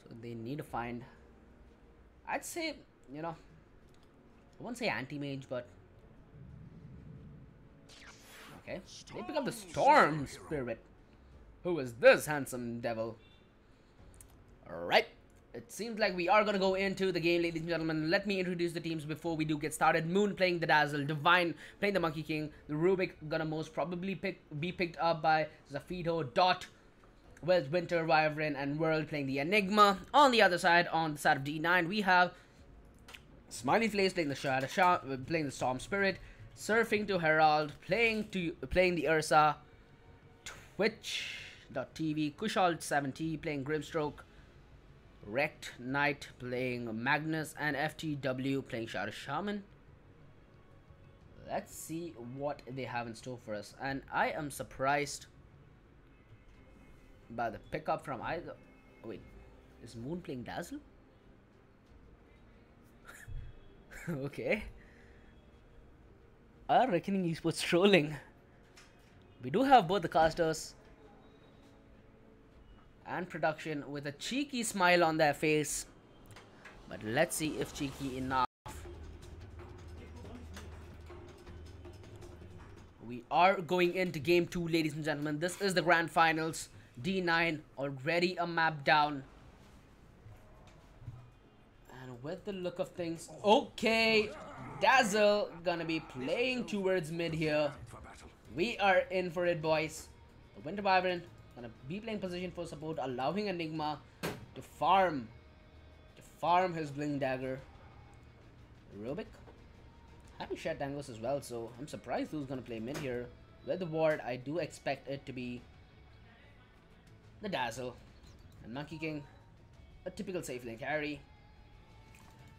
So they need to find, I'd say, you know, I won't say anti-mage, but okay. They pick up the Storm Spirit. Who is this handsome devil? Alright. It seems like we are going to go into the game, ladies and gentlemen. Let me introduce the teams before we do get started. Moon playing the Dazzle, Divine playing the Monkey King, the Rubik gonna most probably be picked up by Zafito, Dot with Winter Wyvern, and World playing the Enigma. On the other side, on the side of D9, we have Smiley Face playing the Storm Spirit, Surfing to Herald, playing the Ursa, Twitch.tv, Kushal70 playing Grimstroke, Wrecked Knight playing Magnus, and FTW playing Shadow Shaman. Let's see what they have in store for us. And I am surprised by the pickup from either. Wait, is Moon playing Dazzle? Okay. Our Reckoning Esports trolling. We do have both the casters and production with a cheeky smile on their face. But let's see if cheeky enough. We are going into game 2, ladies and gentlemen. This is the grand finals. D9 already a map down. And with the look of things, okay, Dazzle gonna be playing towards mid here. We are in for it, boys. The Winter Wyvern gonna be playing position for support, allowing Enigma to farm his Bling Dagger. Rubik having Shed Tangos as well, so I'm surprised who's gonna play mid here. With the ward, I do expect it to be the Dazzle and Monkey King, a typical safe lane carry.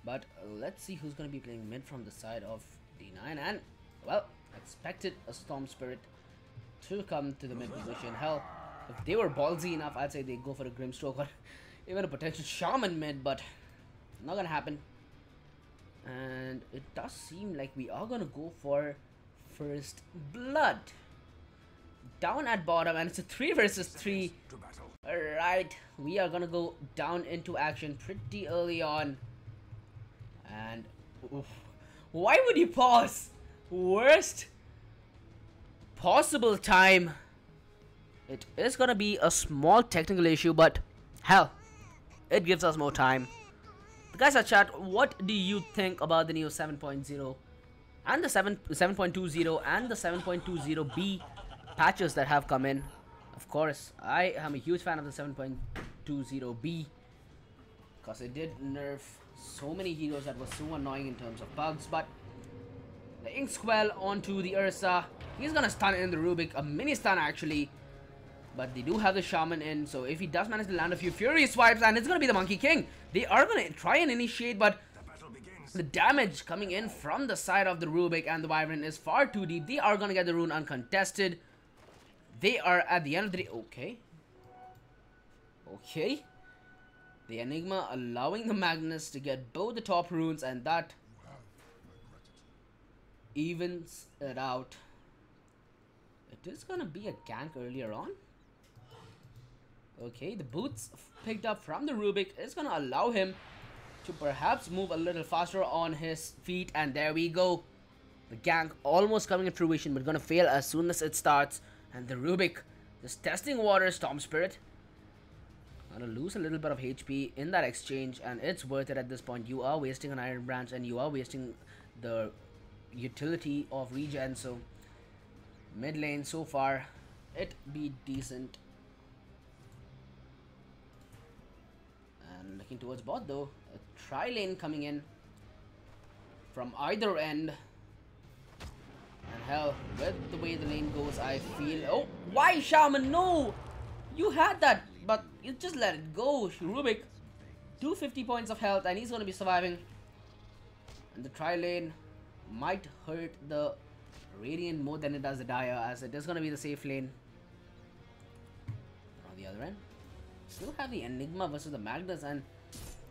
But let's see who's going to be playing mid from the side of D9. And, well, expected a Storm Spirit to come to the mid position. Hell, if they were ballsy enough, I'd say they'd go for a Grimstroke or even a potential Shaman mid, but not going to happen. And it does seem like we are going to go for First Blood. Down at bottom, and it's a 3 versus 3. Alright, we are going to go down into action pretty early on. And oof, why would you pause? Worst possible time. It is gonna be a small technical issue, but hell, it gives us more time. The guys at chat, what do you think about the new 7.0 and the 7.20 and the 7.20B patches that have come in? Of course, I am a huge fan of the 7.20B because it did nerf so many heroes that was so annoying in terms of bugs. But the Inksquell onto the Ursa, he's gonna stun in the Rubik, a mini stun actually, but they do have the Shaman in, so if he does manage to land a few Fury swipes, and it's gonna be the Monkey King, they are gonna try and initiate, but the damage coming in from the side of the Rubik and the Wyvern is far too deep. They are gonna get the rune uncontested. They are at the end of the day. Okay, the Enigma allowing the Magnus to get both the top runes, and that evens it out. It is gonna be a gank earlier on. Okay, the boots picked up from the Rubik is gonna allow him to perhaps move a little faster on his feet, and there we go. The gank almost coming to fruition, but gonna fail as soon as it starts. And the Rubik just testing water. Storm Spirit gonna lose a little bit of HP in that exchange, and it's worth it at this point. You are wasting an Iron Branch and you are wasting the utility of regen, so mid lane so far it be decent. And looking towards bot though, a tri lane coming in from either end. And hell, with the way the lane goes, I feel... Oh, why Shaman? No! You had that, but you just let it go. Rubik, 250 points of health, and he's going to be surviving. And the tri lane might hurt the Radiant more than it does the Dire, as it is going to be the safe lane. On the other end, still have the Enigma versus the Magnus, and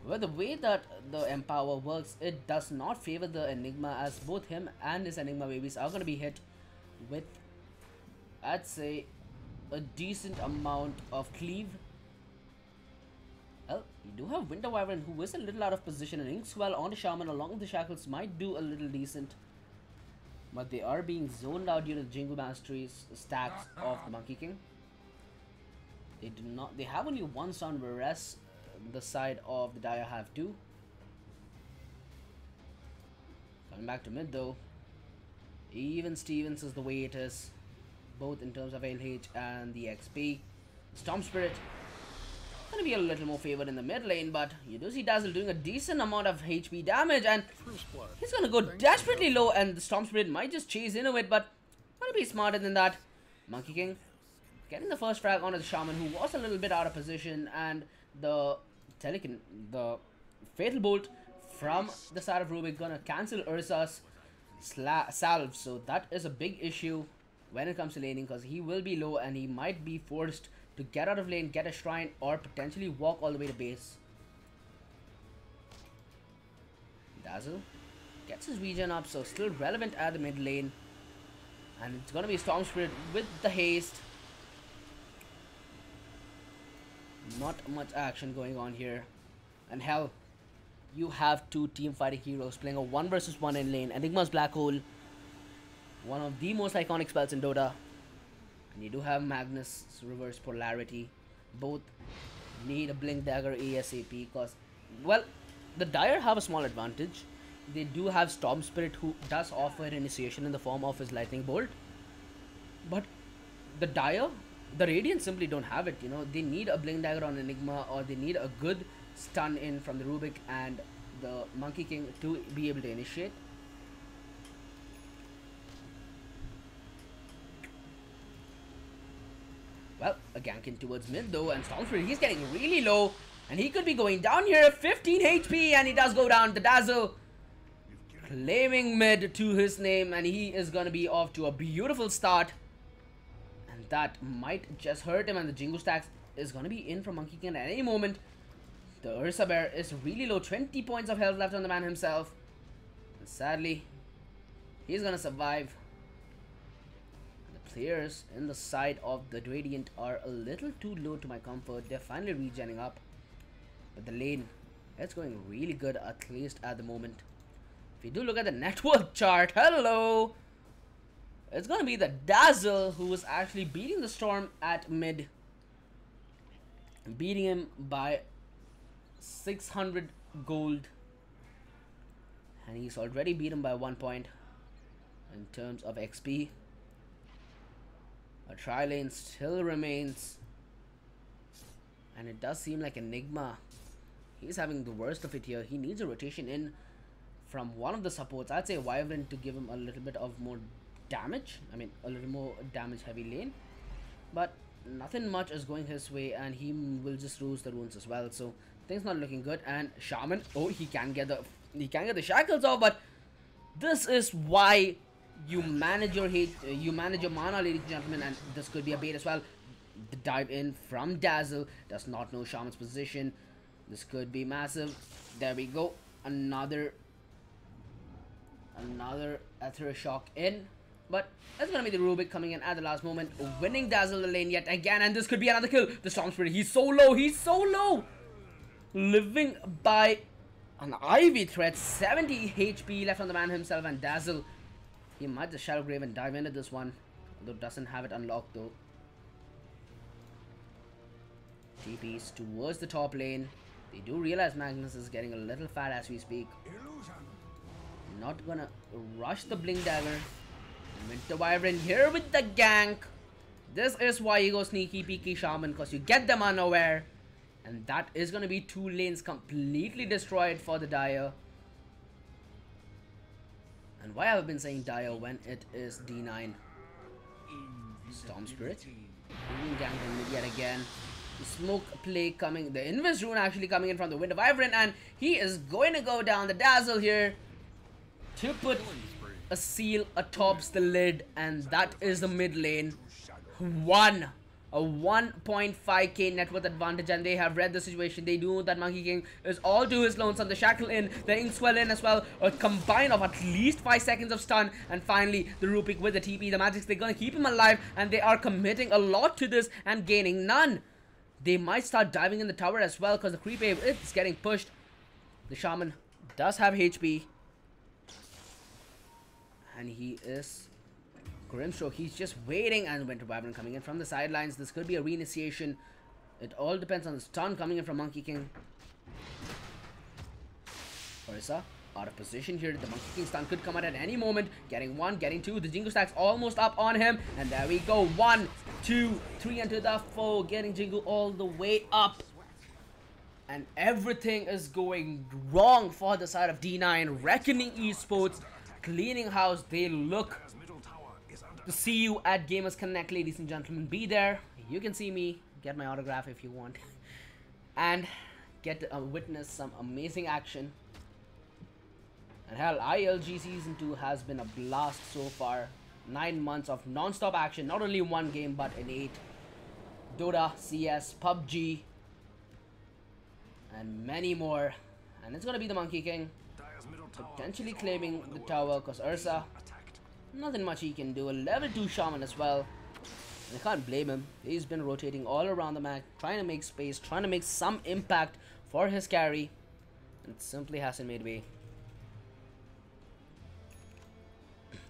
with the way that the Empower works, it does not favor the Enigma, as both him and his Enigma babies are going to be hit with, I'd say, a decent amount of cleave. Well, you do have Winter Wyvern, who is a little out of position, and Inkswell on the Shaman along with the Shackles might do a little decent. But they are being zoned out due to the Jingle Mastery's stacks of the Monkey King. They do not. They have only one stun, whereas the side of the Dire have two. Coming back to mid though, even Stevens is the way it is, both in terms of LH and the XP. Storm Spirit going to be a little more favored in the mid lane, but you do see Dazzle doing a decent amount of HP damage, and he's going to go desperately low, and the Storm Spirit might just chase into it, but going to be smarter than that. Monkey King getting the first frag onto the Shaman, who was a little bit out of position, and the Fatal Bolt from the side of Rubik gonna cancel Ursa's salve, so that is a big issue when it comes to laning, because he will be low and he might be forced to get out of lane, get a shrine, or potentially walk all the way to base. Dazzle gets his regen up, so still relevant at the mid lane, and it's gonna be Storm Spirit with the haste. Not much action going on here, and hell, you have two team fighting heroes playing a 1 versus 1 in lane. Enigma's Black Hole, one of the most iconic spells in Dota, and you do have Magnus' Reverse Polarity. Both need a Blink Dagger ASAP, because, well, the Dire have a small advantage. They do have Storm Spirit, who does offer initiation in the form of his Lightning Bolt, but the Dire, the Radiant simply don't have it. You know, they need a Blink Dagger on Enigma, or they need a good stun in from the Rubik and the Monkey King to be able to initiate. Well, a gank in towards mid though, and Storm Spirit, he's getting really low, and he could be going down here. 15 HP, and he does go down. The Dazzle claiming mid to his name, and he is gonna be off to a beautiful start. That might just hurt him, and the Jingu stacks is going to be in from Monkey King at any moment. The Ursa Bear is really low, 20 points of health left on the man himself. And sadly, he's going to survive. And the players in the side of the Radiant are a little too low to my comfort. They're finally regenning up. But the lane, it's going really good, at least at the moment. If you do look at the net worth chart, hello! It's going to be the Dazzle who is actually beating the Storm at mid. Beating him by 600 gold. And he's already beat him by 1 point in terms of XP. A tri-lane still remains. And it does seem like Enigma, he's having the worst of it here. He needs a rotation in from one of the supports. I'd say Wyvern to give him a little bit of more damage. I mean, a little more damage heavy lane, but nothing much is going his way, and he will just lose the runes as well, so things not looking good. And Shaman, oh, he can get the shackles off, but this is why you manage your mana, ladies and gentlemen, and this could be a bait as well. The dive in from Dazzle, does not know Shaman's position. This could be massive. There we go, another Aether Shock in. But that's going to be the Rubik coming in at the last moment, winning Dazzle the lane yet again, and this could be another kill. The Storm Spirit, he's so low, living by an Ivy threat. 70 HP left on the man himself, and Dazzle, he might just Shadow Grave and dive into this one, although doesn't have it unlocked though. TPs towards the top lane. They do realize Magnus is getting a little fat as we speak. Not gonna rush the Blink Dagger. Winter Wyvern here with the gank. This is why you go sneaky peeky Shaman, because you get them unaware, and that is going to be 2 lanes completely destroyed for the Dire. And why have I been saying Dire when it is D9? Storm Spirit being ganked in mid yet again. The smoke play coming, the Invis rune actually coming in from the Winter Wyvern, and he is going to go down. The Dazzle here to put a seal atop the lid, and that is the mid lane. A 1.5k net worth advantage, and they have read the situation. They do know that Monkey King is all to his lonesome. The shackle in, the Inkswell in as well, a combine of at least 5 seconds of stun, and finally the Rupik with the TP. The Magics, they're gonna keep him alive, and they are committing a lot to this and gaining none. They might start diving in the tower as well, because the creep wave is getting pushed. The Shaman does have HP, and he is Grimstroke. He's just waiting, and Winter Wyvern coming in from the sidelines. This could be a reinitiation. It all depends on the stun coming in from Monkey King. Orisa out of position here. The Monkey King stun could come out at any moment. Getting 1, getting 2. The Jingu stack's almost up on him, and there we go. 1, 2, 3 into the foe. Getting Jingu all the way up. And everything is going wrong for the side of D9. Reckoning E-Sportz, cleaning house. They look to see you at Gamers Connect, ladies and gentlemen. Be there. You can see me. Get my autograph if you want. And get to witness some amazing action. And hell, ILG Season 2 has been a blast so far. 9 months of non-stop action. Not only in one game, but in 8. DotA, CS, PUBG, and many more. And it's gonna be the Monkey King potentially claiming the tower, because Ursa, nothing much he can do. A level 2 shaman as well. And I can't blame him. He's been rotating all around the map, trying to make space, trying to make some impact for his carry, and it simply hasn't made way.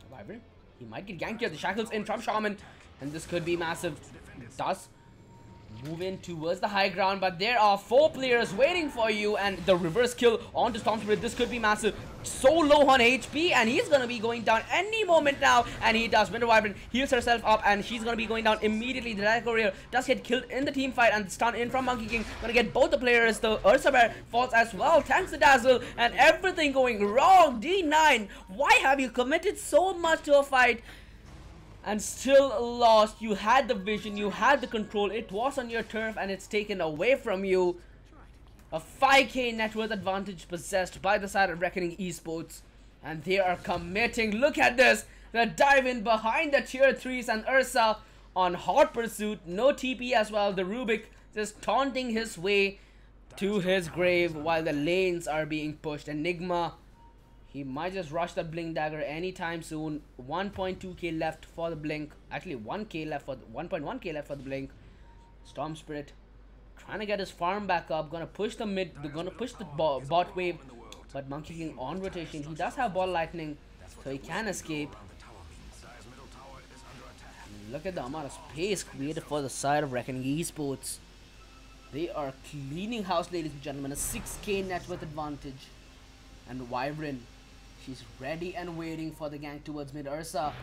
However, he might get ganked here. The shackles in from shaman, and this could be massive. It does move in towards the high ground, but there are 4 players waiting for you, and the reverse kill onto Stormspirit. This could be massive. So low on HP, and he's gonna be going down any moment now, and he does. Winter Wyvern heals herself up, and she's gonna be going down immediately. The Dark Courier does get killed in the team fight, and stun in from Monkey King. Gonna get both the players. The Ursa Bear falls as well, thanks to Dazzle, and everything going wrong. D9, why have you committed so much to a fight and still lost? You had the vision, you had the control, it was on your turf, and it's taken away from you. A 5k net worth advantage possessed by the side of Reckoning E-Sportz, and they are committing. Look at this, the dive in behind the tier 3s, and Ursa on hot pursuit. No TP as well. The Rubik just taunting his way to his grave while the lanes are being pushed. Enigma, he might just rush that Blink Dagger anytime soon. 1.2k left for the Blink. Actually 1k left for 1.1k left for the Blink. Storm Spirit trying to get his farm back up. Gonna push the mid. They're gonna push the bot wave. But Monkey King on rotation. He does have Ball Lightning, so he can escape. And look at the amount of space created for the side of Reckoning E-Sportz. They are cleaning house, ladies and gentlemen. A 6k net worth advantage. And Wyvern, she's ready and waiting for the gank towards mid. Ursa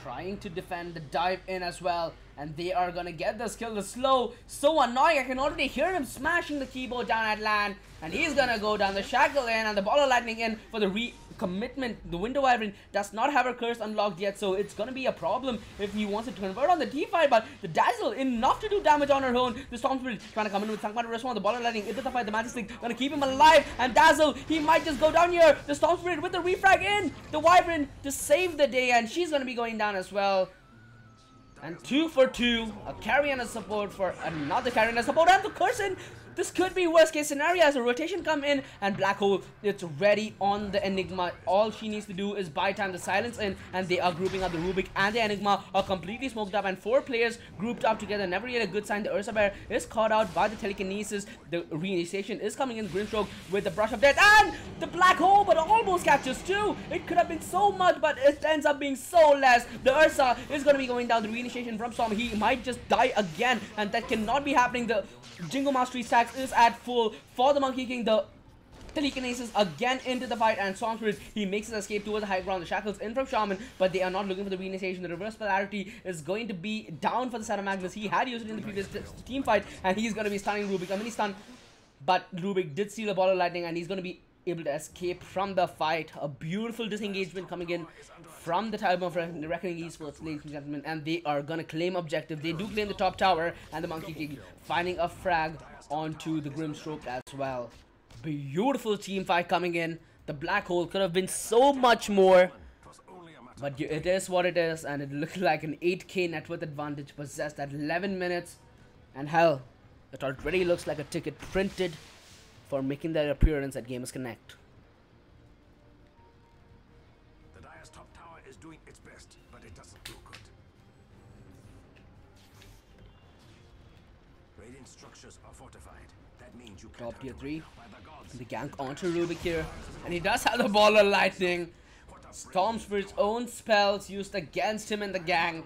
trying to defend the dive in as well, and they are gonna get this kill. The slow, so annoying. I can already hear him smashing the keyboard down at land, and he's gonna go down. The shackle in and the ball of lightning in for the recommitment. The Winter Wyvern does not have her curse unlocked yet, so it's gonna be a problem if he wants to convert on the T5. But the Dazzle enough to do damage on her own. The Storm Spirit trying to come in with Sankman response. The ball of lightning into the fight. The Majestic gonna keep him alive, and Dazzle, he might just go down here. The Storm Spirit with the refrag in. The Wyvern to save the day, and she's gonna be going down as well. And 2 for 2, a carry and a support for another carry and a support, and the curse in. This could be worst case scenario as a rotation come in, and Black Hole, it's ready on the Enigma. All she needs to do is buy time. The silence in, and they are grouping up. The Rubik and the Enigma are completely smoked up, and 4 players grouped up together. Never yet a good sign. The Ursa Bear is caught out by the telekinesis. The reinitiation is coming in. Grimstroke with the brush of death, and the Black Hole, but almost catches 2. It could have been so much, but it ends up being so less. The Ursa is going to be going down. The reinitiation from Storm, he might just die again, and that cannot be happening. The Jingo Mastery stacks is at full for the Monkey King. The telekinesis again into the fight, and Storm Spirit, he makes his escape towards the high ground. The shackles in from Shaman, but they are not looking for the reinitiation. The reverse polarity is going to be down for the side of Magnus. He had used it in the previous team fight, and he's going to be stunning Rubik. A mini stun, but Rubik did steal a ball of lightning, and he's going to be able to escape from the fight. A beautiful disengagement coming in from the time of Reckoning E-Sportz, ladies and gentlemen, and they are gonna claim objective. They do claim the top tower, and the Monkey King finding a frag onto the Grimstroke as well. Beautiful team fight coming in. The Black Hole could have been so much more, but it is what it is, and it looked like an 8k net worth advantage possessed at 11 minutes, and hell, it already looks like a ticket printed for making their appearance at Gamers Connect. The Dire's top tower is doing its best, but it doesn't do good. Radiant structures are fortified. That means you Top tier 3. The gank onto Rubik here, and he does have the ball of lightning. Storm Spirit's own spells used against him in the gank.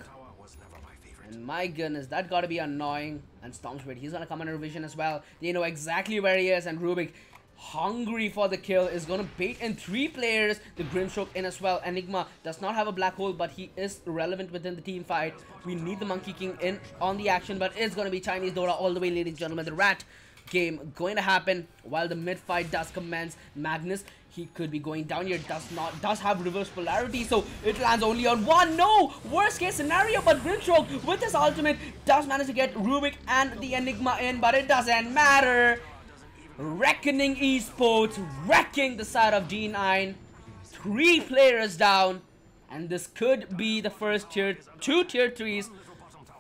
And my goodness, that gotta be annoying. And Storm Spirit, he's gonna come under vision as well. They know exactly where he is, and Rubik, hungry for the kill, is gonna bait in 3 players. The Grimstroke in as well. Enigma does not have a Black Hole, but he is relevant within the team fight. We need the Monkey King in on the action, but it's gonna be Chinese DotA all the way, ladies and gentlemen. The Rat game going to happen while the mid fight does commence. Magnus, he could be going down here, does have reverse polarity, so it lands only on one. No, worst case scenario, but Grimstroke with his ultimate does manage to get Rubik and the Enigma in, but it doesn't matter. Reckoning Esports wrecking the side of D9. 3 players down, and this could be the first tier 3s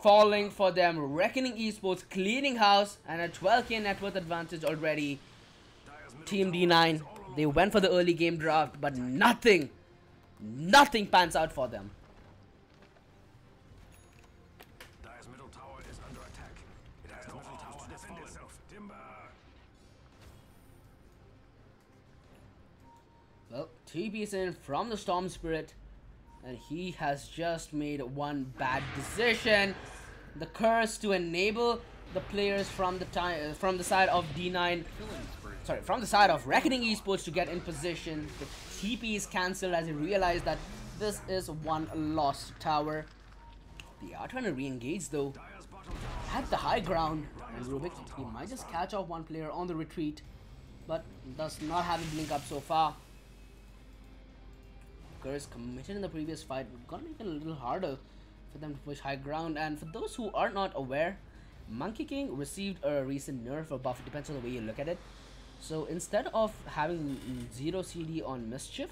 falling for them. Reckoning Esports cleaning house and a 12k net worth advantage already. Team D9, they went for the early game draft, but nothing pans out for them. Dire's middle tower is under attack. It has no arms to defend itself. Timber. Well, TP's in from the Storm Spirit, and he has just made one bad decision. The curse to enable the players from the side of D9, sorry, from the side of Reckoning Esports to get in position. The TP is cancelled as he realized that this is one lost tower. They are trying to re-engage though at the high ground, and Rubik, he might just catch off one player on the retreat, but does not have a blink up so far. Curse committed in the previous fight, gonna make it a little harder for them to push high ground. And for those who are not aware, Monkey King received a recent nerf or buff, it depends on the way you look at it. So instead of having 0 CD on Mischief,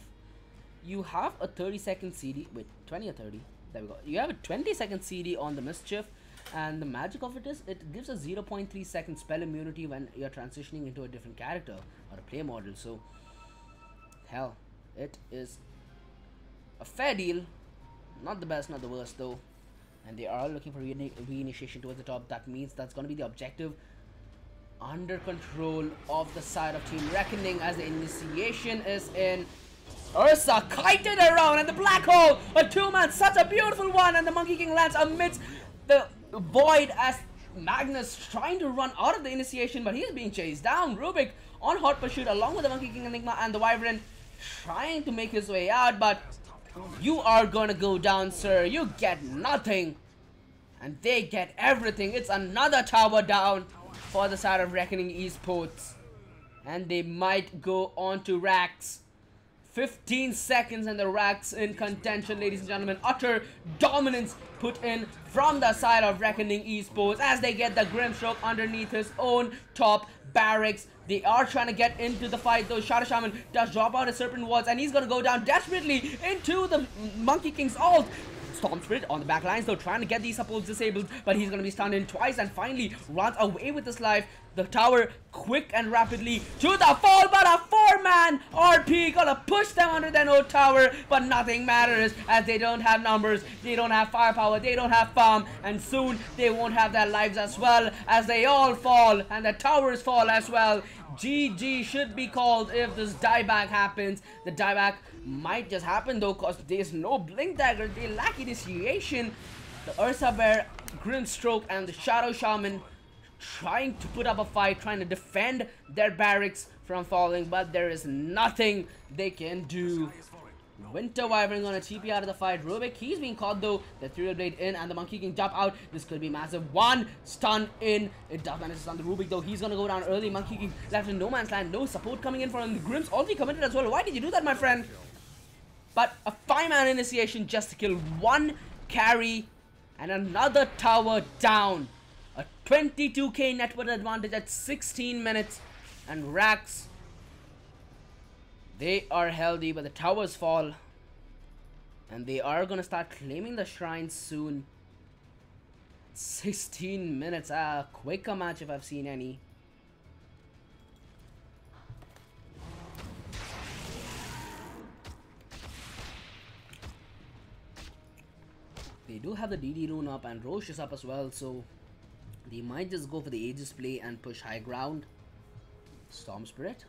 you have a 30-second CD, wait, 20 or 30, there we go. You have a 20-second CD on the Mischief, and the magic of it is, it gives a 0.3 second spell immunity when you're transitioning into a different character or a play model. So, hell, it is a fair deal. Not the best, not the worst though. And they are looking for reinitiation towards the top. That means that's going to be the objective. Under control of the side of Team Reckoning as the initiation is in. Ursa kited around, and the black hole, a 2-man, such a beautiful one, and the Monkey King lands amidst the void as Magnus trying to run out of the initiation, but he's being chased down. Rubik on hot pursuit along with the Monkey King Enigma and the Wyvern trying to make his way out, but you are gonna go down, sir. You get nothing, and they get everything. It's another tower down for the side of Reckoning Esports, and they might go on to racks. 15 seconds and the racks in contention, ladies and gentlemen. Utter dominance put in from the side of Reckoning Esports as they get the Grimstroke underneath his own top barracks. They are trying to get into the fight though. Shadow Shaman does drop out his Serpent Wards, and he's gonna go down desperately into the Monkey King's ult. Storm Spirit on the back lines though, trying to get these supports disabled, but he's gonna be stunned in twice and finally runs away with his life. The tower quick and rapidly to the fall, but a 4-man RP gonna push them under their own tower, but nothing matters as they don't have numbers, they don't have firepower, they don't have farm, and soon they won't have their lives as well as they all fall and the towers fall as well. GG should be called if this dieback happens. The dieback might just happen though, cause there's no blink dagger, they lack initiation. The Ursa Bear, Grimstroke, and the Shadow Shaman trying to put up a fight, trying to defend their barracks from falling, but there is nothing they can do. Winter Wyvern gonna TP out of the fight. Rubik, he's being caught though. The Ethereal Blade in, and the Monkey King jump out. This could be massive. One stun in. It does manage to stun the Rubik though. He's gonna go down early. Monkey King left in no man's land. No support coming in from him. The Grim's already committed as well. Why did you do that, my friend? But a 5-man initiation just to kill one carry, and another tower down. A 22k net worth advantage at 16 minutes, and racks, they are healthy, but the towers fall, and they are gonna start claiming the shrines soon. 16 minutes, a quicker match if I've seen any. They do have the DD rune up, and Roche is up as well, so they might just go for the Aegis play and push high ground. Storm Spirit,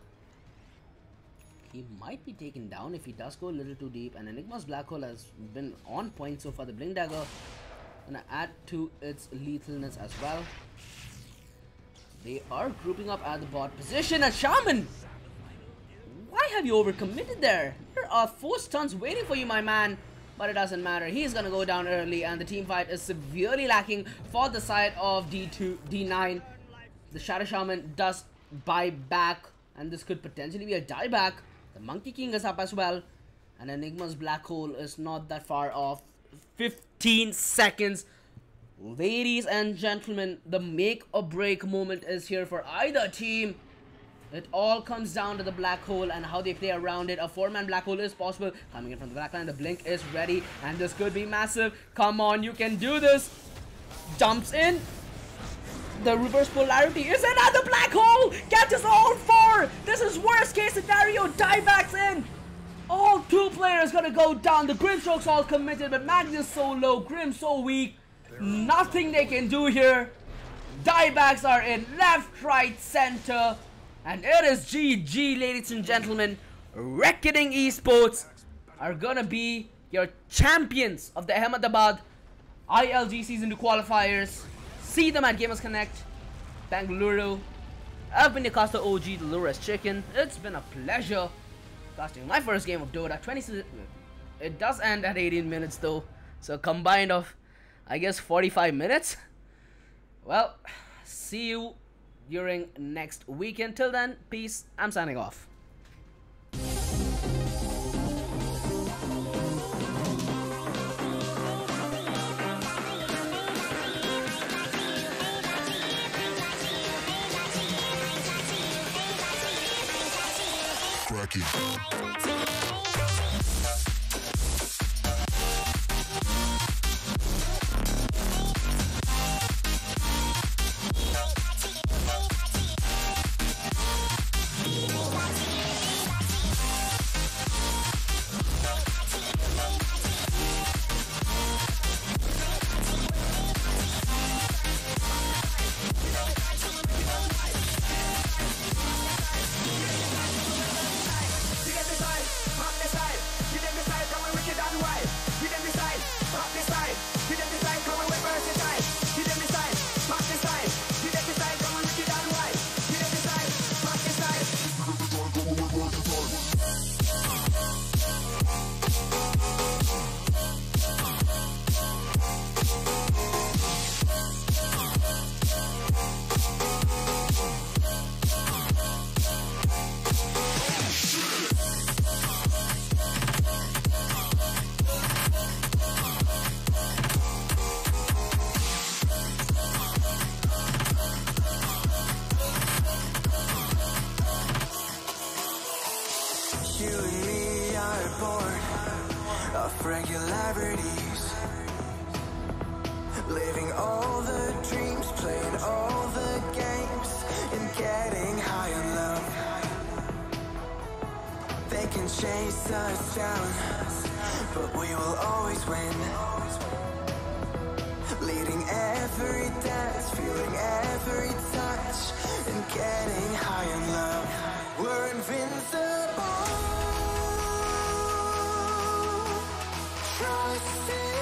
he might be taken down if he does go a little too deep, and Enigma's Black Hole has been on point so far. The Blink Dagger gonna add to its lethalness as well. They are grouping up at the bot position, and Shaman, why have you overcommitted there? There are 4 stuns waiting for you, my man. But it doesn't matter. He's gonna go down early, and the team fight is severely lacking for the side of D9. The Shadow Shaman does buy back, and this could potentially be a dieback. The Monkey King is up as well, and Enigma's Black Hole is not that far off. 15 seconds. Ladies and gentlemen, the make or break moment is here for either team. It all comes down to the Black Hole and how they play around it. A 4-man Black Hole is possible. Coming in from the back line, the Blink is ready, and this could be massive. Come on, you can do this. Jumps in. The reverse polarity is another Black Hole. Catches all 4. This is worst case scenario. Diebacks in. All 2 players gonna go down. The Grimstroke's all committed, but Magnus so low, Grim so weak. Nothing they can do here. Diebacks are in left, right, center. And it is GG, ladies and gentlemen. Reckoning E-Sportz are gonna be your champions of the Ahmedabad ILG Season 2 qualifiers. See them at Gamers Connect, Bengaluru. I've been your caster OG, the Lures Chicken. It's been a pleasure casting my first game of Dota. It does end at 18 minutes though, so combined of, I guess, 45 minutes. Well, see you during next weekend. Till then, peace. I'm signing off. Regularities, living all the dreams, playing all the games, and getting high on love. They can chase us down, but we will always win. Leading every dance, feeling every touch, and getting high on love. We're invincible. Trust in